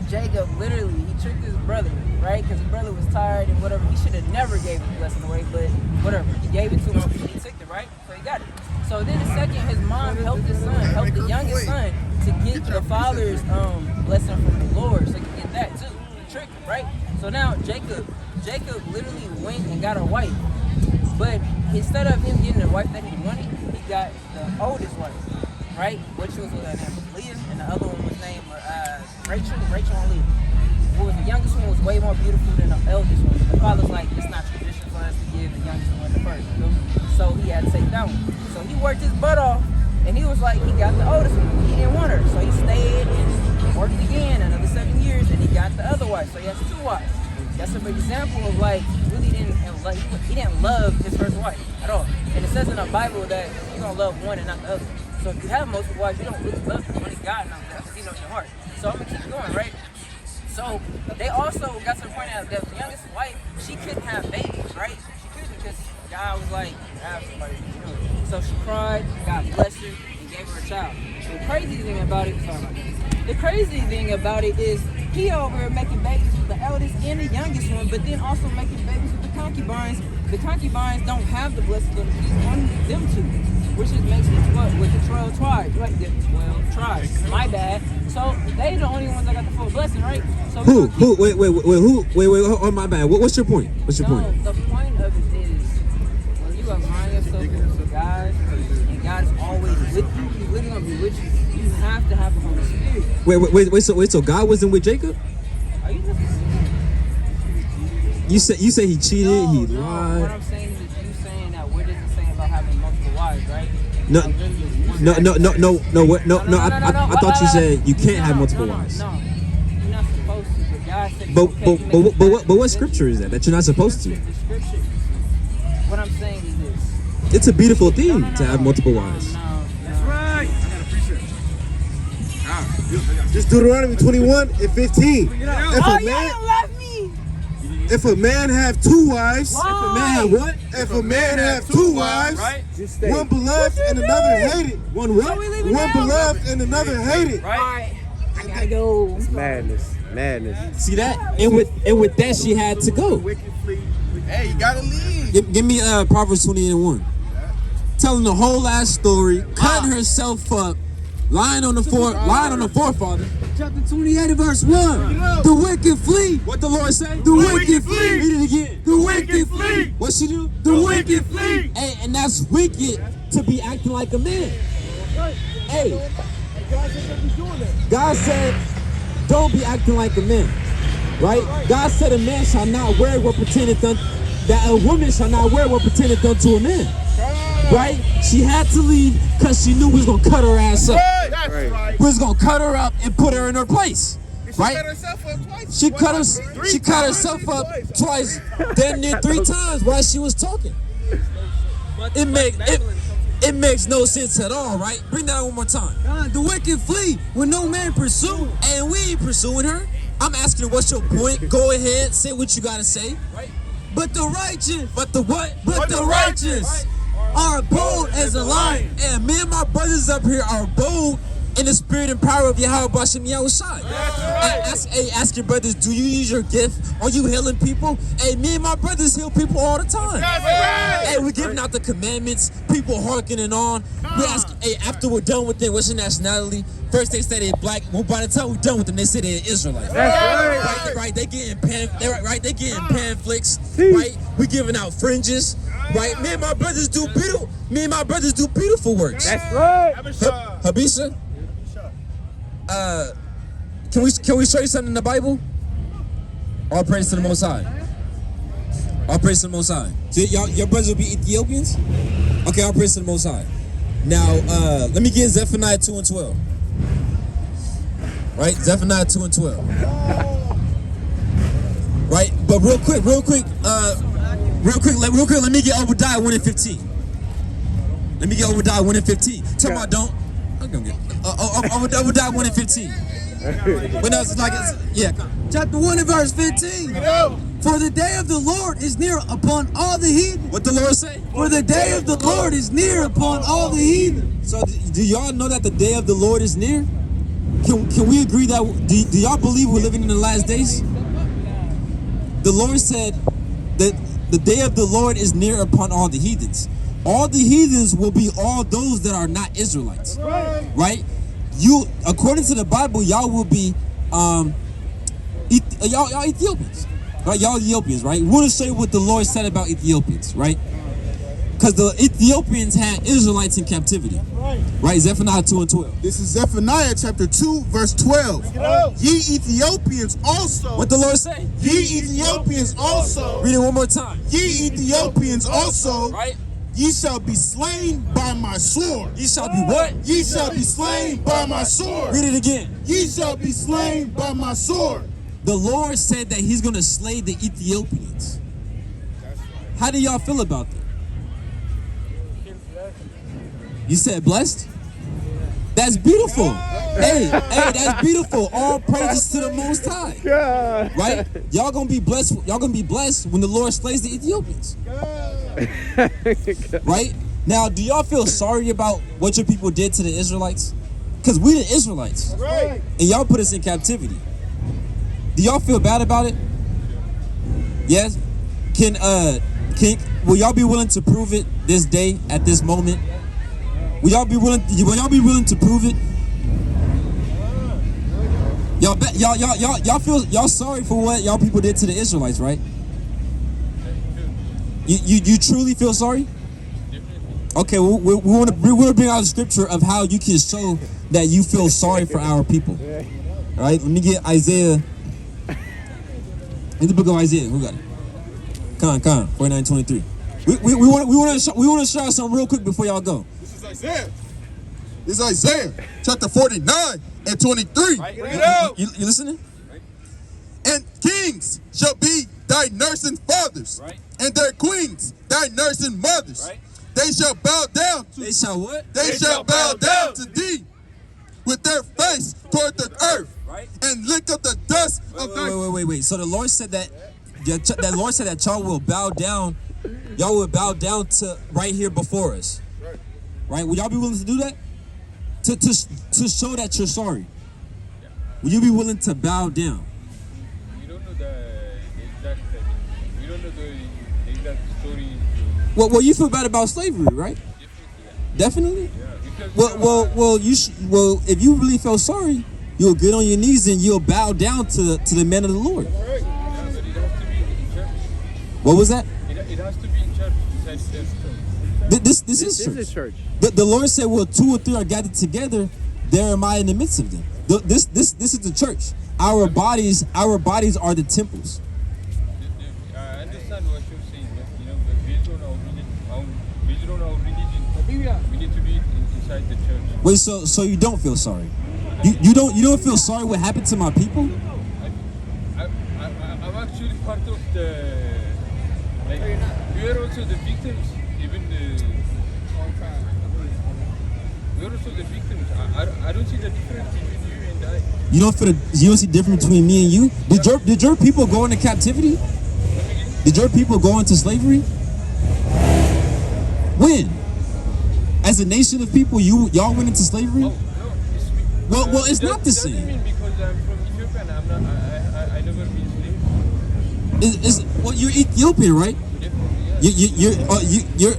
Jacob literally he tricked his brother, right? Because his brother was tired and whatever. He should have never gave the blessing away, but whatever. He gave it to him. He took it, right? So he got it. So then the second, his mom helped his son, helped the youngest son to get the father's blessing from the Lord, so he could get that too. He tricked him, right? So now Jacob literally went and got a wife, but instead of him getting the wife that he wanted, he got the oldest wife, right? Which was named Leah, and the other one was named Rachel and Leah. Who was the youngest one was way more beautiful than the eldest one. But the father's like, it's not tradition for us to give the youngest one the first. So he had to take that one. So he worked his butt off And he was like, he got the oldest one. He didn't want her. So he stayed and worked again another 7 years, and he got the other wife. So he has 2 wives. That's an example of like, really he didn't love his first wife at all. And it says in the Bible that you're going to love one and not the other. So if you have multiple wives, you don't really love them. Only God knows that, because he knows your heart. So I'm going to keep going, right? So they also got to the point that the youngest wife, she couldn't have babies, right? She couldn't, because God was like, have somebody, you know. So she cried, God blessed her, and gave her a child. The crazy thing about it, the crazy thing about it is he over here making babies with the eldest and the youngest one, but then also making babies with the concubines. The concubines don't have the blessing of he's on them two, which just makes it what with the 12 tribes, right? The 12 tribes. My bad. So they the only ones that got the full blessing, right? So Who? Wait. Oh, my bad. What's your point? What's your point? The point of it is when you align yourself with God, and God is always with you. He's literally gonna be with you. You have to have the Holy Spirit. Wait. So God wasn't with Jacob? Are you listening? You say he cheated, he lied. What I'm saying is you saying that where does it say about having multiple wives, right? No. I thought you said you can't have multiple wives. No, you're not supposed to. But God said. But what scripture is that you're not supposed to? The scripture. What I'm saying is this. It's a beautiful thing to have multiple wives. That's right. Just Deuteronomy 21:15. If a man have 2 wives, If a man have 2 wives, Right? one beloved and another hated. One what? One beloved and another hated. Right. I gotta go. Madness. See that? And with that, she had to go. Hey, you gotta leave. Give me Proverbs 28:1. Telling the whole last story, cutting herself up, lying on the forefather. Chapter 28 verse 1. The wicked flee. What the Lord say? The wicked flee. Read it again. The wicked flee. What she do? The wicked flee. Hey, and that's wicked to be acting like a man. Hey. God said, don't be acting like a man. Right? God said a man shall not wear what pretendeth unto, that a woman shall not wear what pretendeth unto a man. Right? She had to leave because she knew we was gonna cut her ass up. That's right. We was gonna cut her up and put her in her place. Right? Cut herself up twice. She cut herself up twice, damn near 3 times while she was talking. It makes no sense at all, right? Bring that out one more time. God, the wicked flee when no man pursue, and we ain't pursuing her. I'm asking her, what's your point? Go ahead, say what you gotta say. Right? But the righteous, but the what? But the righteous are bold as a lion. And me and my brothers up here are bold in the spirit and power of Yahweh Bashem Yahushai. Ask your brothers, do you use your gift? Are you healing people? Hey, me and my brothers heal people all the time. Hey, we're giving out the commandments, people hearkening on. We ask, hey, after we're done with them, what's your nationality? First they say they're black. Well, by the time we're done with them, they say they're Israelites. Right? They getting pamphlets. Right? We giving out fringes. Right? Me and my brothers do beautiful works. That's right. Habisha? Can we show you something in the Bible? All praise to the Most High. All praise to the Most High. So your brothers will be Ethiopians? Okay, all praise to the Most High. Now, let me get Zephaniah 2:12. Right? Zephaniah 2:12. Right? But real quick, let me get Obadiah 1:15. Let me get Obadiah 1:15. Tell me I don't. I'm gonna get Obadiah 1:15. When else like chapter 1 and verse 15. For the day of the Lord is near upon all the heathen. What the Lord say? For the day of the Lord is near upon all the heathen. So do y'all know that the day of the Lord is near? Can we agree that do y'all believe we're living in the last days? The Lord said that the day of the Lord is near upon all the heathens. All the heathens will be all those that are not Israelites. Right? You, according to the Bible, y'all will be y'all Ethiopians. Right? Y'all Ethiopians, right? We want to show you what the Lord said about Ethiopians, right? Because the Ethiopians had Israelites in captivity. Right? Zephaniah 2:12. This is Zephaniah chapter 2, verse 12. Ye Ethiopians also. What the Lord say? Ye Ethiopians also. Read it one more time. Ye Ethiopians also. Right? Ye shall be slain by my sword. Ye shall be what? Ye shall be slain by my sword. Read it again. Ye shall be slain by my sword. The Lord said that he's going to slay the Ethiopians. How do y'all feel about that? You said blessed? That's beautiful. Hey, that's beautiful. All praises to the Most High. Right? Y'all gonna be blessed. Y'all gonna be blessed when the Lord slays the Ethiopians. Right? Now, do y'all feel sorry about what your people did to the Israelites? Because we the Israelites. Right. And y'all put us in captivity. Do y'all feel bad about it? Yes? Will y'all be willing to prove it this day at this moment? Will y'all be willing to prove it? Y'all sorry for what y'all people did to the Israelites, right? You truly feel sorry? Okay, we want to bring out a scripture of how you can show that you feel sorry for our people. All right, let me get Isaiah. In the book of Isaiah, we got it. Come on, 49:23. We want to show something real quick before y'all go. This is Isaiah chapter 49 and 23. Right, bring it out. You listening? Right. And kings shall be thy nursing fathers, right, and their queens thy nursing mothers. Right. They shall bow down to They shall what? They shall bow down to thee with their face toward the earth, right, and lick up the dust of thy. Wait. So the Lord said that y'all will bow down. Y'all will bow down to right here before us. Right? Will y'all be willing to do that? To show that you're sorry. Will you be willing to bow down? You don't know the exact. You don't know the exact story. Well, you feel bad about slavery, right? Definitely. Yeah. Well, if you really felt sorry, you'll get on your knees and you'll bow down to the man of the Lord. Yeah, but it has to be in church. What was that? It has to be in church. This is church. The Lord said, "Well, 2 or 3 are gathered together, there am I in the midst of them." This is the church. Our bodies are the temples. I understand what you're saying, but based on our religion, we need to be inside the church. Wait, so you don't feel sorry? You don't feel sorry what happened to my people? I'm actually part of the. We are also the victims. We are also the victims. I don't see the difference between you and I. You don't see the difference between me and you? Did your people go into captivity? Did your people go into slavery? When? As a nation of people, y'all went into slavery? No, well, it's not the same. Doesn't mean because I'm from Ethiopia and I never been slave. Well, you're Ethiopian, right? You're.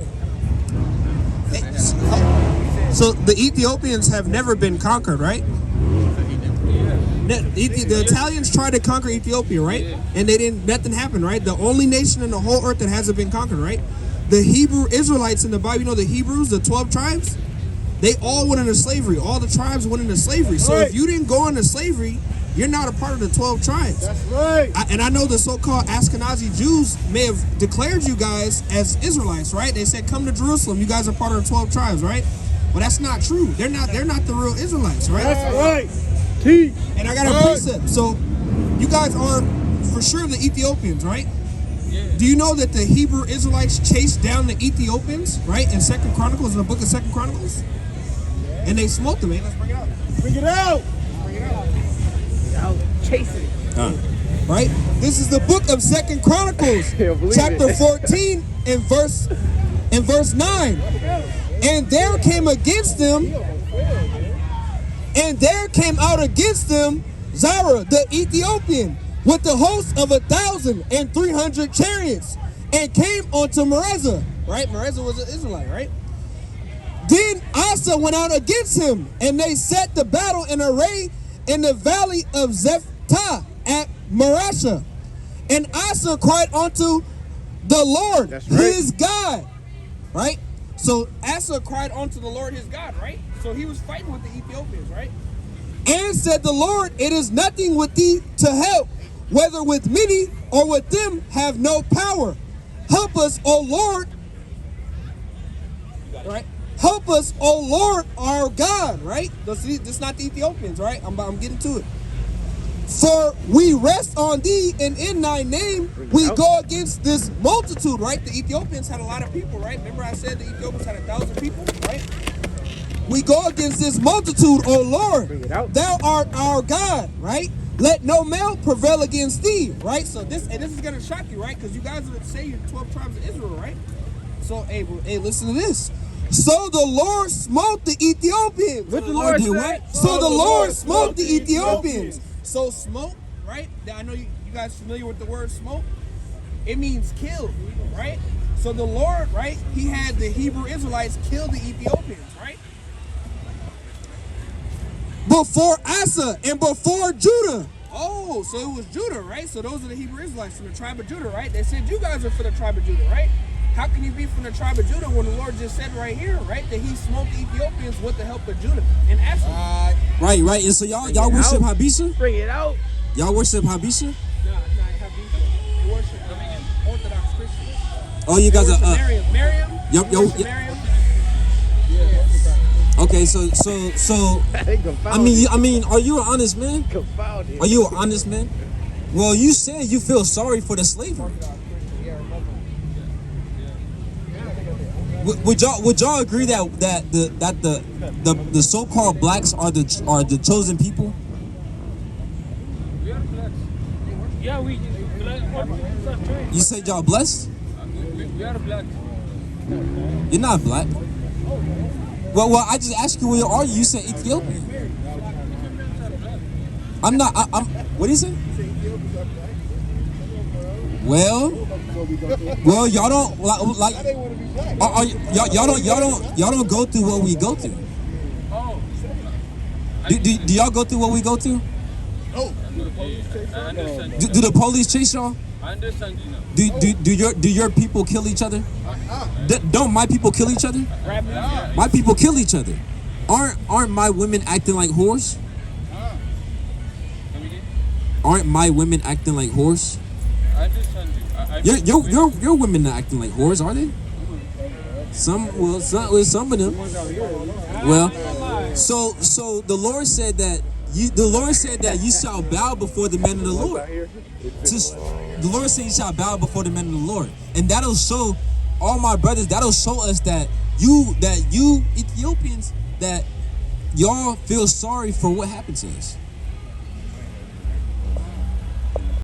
So the Ethiopians have never been conquered, right? The Italians tried to conquer Ethiopia, right? And they didn't. Nothing happened, right? The only nation in the whole earth that hasn't been conquered, right? The Hebrew Israelites in the Bible, the Hebrews, the 12 tribes, they all went into slavery. All the tribes went into slavery. So if you didn't go into slavery, you're not a part of the 12 tribes. That's right. And I know the so-called Ashkenazi Jews may have declared you guys as Israelites, right? They said, "Come to Jerusalem. You guys are part of the 12 tribes," right? Well, that's not true. They're not the real Israelites, right? That's right. And I got a precept. So you guys are for sure the Ethiopians, right? Yeah. Do you know that the Hebrew Israelites chased down the Ethiopians, right? In 2nd Chronicles, in the book of 2nd Chronicles? And they smoked them, man. Let's bring it out. Bring it out. I'll chase it. Right? This is the book of 2nd Chronicles, chapter 14 and verse 9. And there came out against them Zara the Ethiopian with the host of 1,300 chariots, and came unto Merezah. Right? Merezah was an Israelite, right? Then Asa went out against him, and they set the battle in array in the valley of Zephthah at Marashah. And Asa cried unto the Lord, his God. Right? So Asa cried unto the Lord his God, right? So he was fighting with the Ethiopians, right? And said the Lord, "It is nothing with thee to help, whether with many or with them have no power. Help us, O Lord, right? Help us, O Lord, our God, right? This is not the Ethiopians, right? I'm getting to it. For we rest on thee, and in thy name we go against this multitude, right? The Ethiopians had a lot of people, right? Remember I said the Ethiopians had 1,000 people, right? We go against this multitude, O Lord. Thou art our God, right? Let no male prevail against thee, right? So this is gonna shock you, right? Because you guys would say you're 12 tribes of Israel, right? So hey, listen to this. So the Lord smote the Ethiopians. What the Lord did say? what? So the Lord smote the Ethiopians. So smote, right? Now, I know you guys familiar with the word smote. It means kill, right? So the Lord, right? He had the Hebrew Israelites kill the Ethiopians, right? Before Asa and before Judah. Oh, so it was Judah, right? So those are the Hebrew Israelites from the tribe of Judah, right? They said you guys are for the tribe of Judah, right? How can you be from the tribe of Judah when the Lord just said right here, right, that he smote the Ethiopians with the help of Judah and Asa? Right. And so y'all worship Habisha? Bring it out. Y'all worship Habisha? No, Habisha. They worship Orthodox Christians. Oh, you guys are Miriam? Yep. Miriam? Okay, so I mean, are you an honest man? Are you an honest man? Well, you said you feel sorry for the slavery. Would y'all agree that the so-called blacks are the chosen people? We are blessed. Yeah, we. You said y'all blessed? We are black. You're not black. Well, I just asked you where are you? You said Ethiopian. I'm not. I'm. What do you say? Well, y'all don't like. Y'all don't go through what we go through. Oh. Do y'all go through what we go through? No. I understand. Do the police chase y'all? I understand you now. Do your people kill each other? Don't my people kill each other? My people kill each other. Aren't my women acting like whores? Aren't my women acting like whores? I understand you. Your women not acting like whores, are they? Some of them. Well, so the Lord said that you shall bow before the men of the Lord. The Lord said you shall bow before the men of the Lord, and that'll show all my brothers. That'll show us that you Ethiopians, that y'all feel sorry for what happened to us.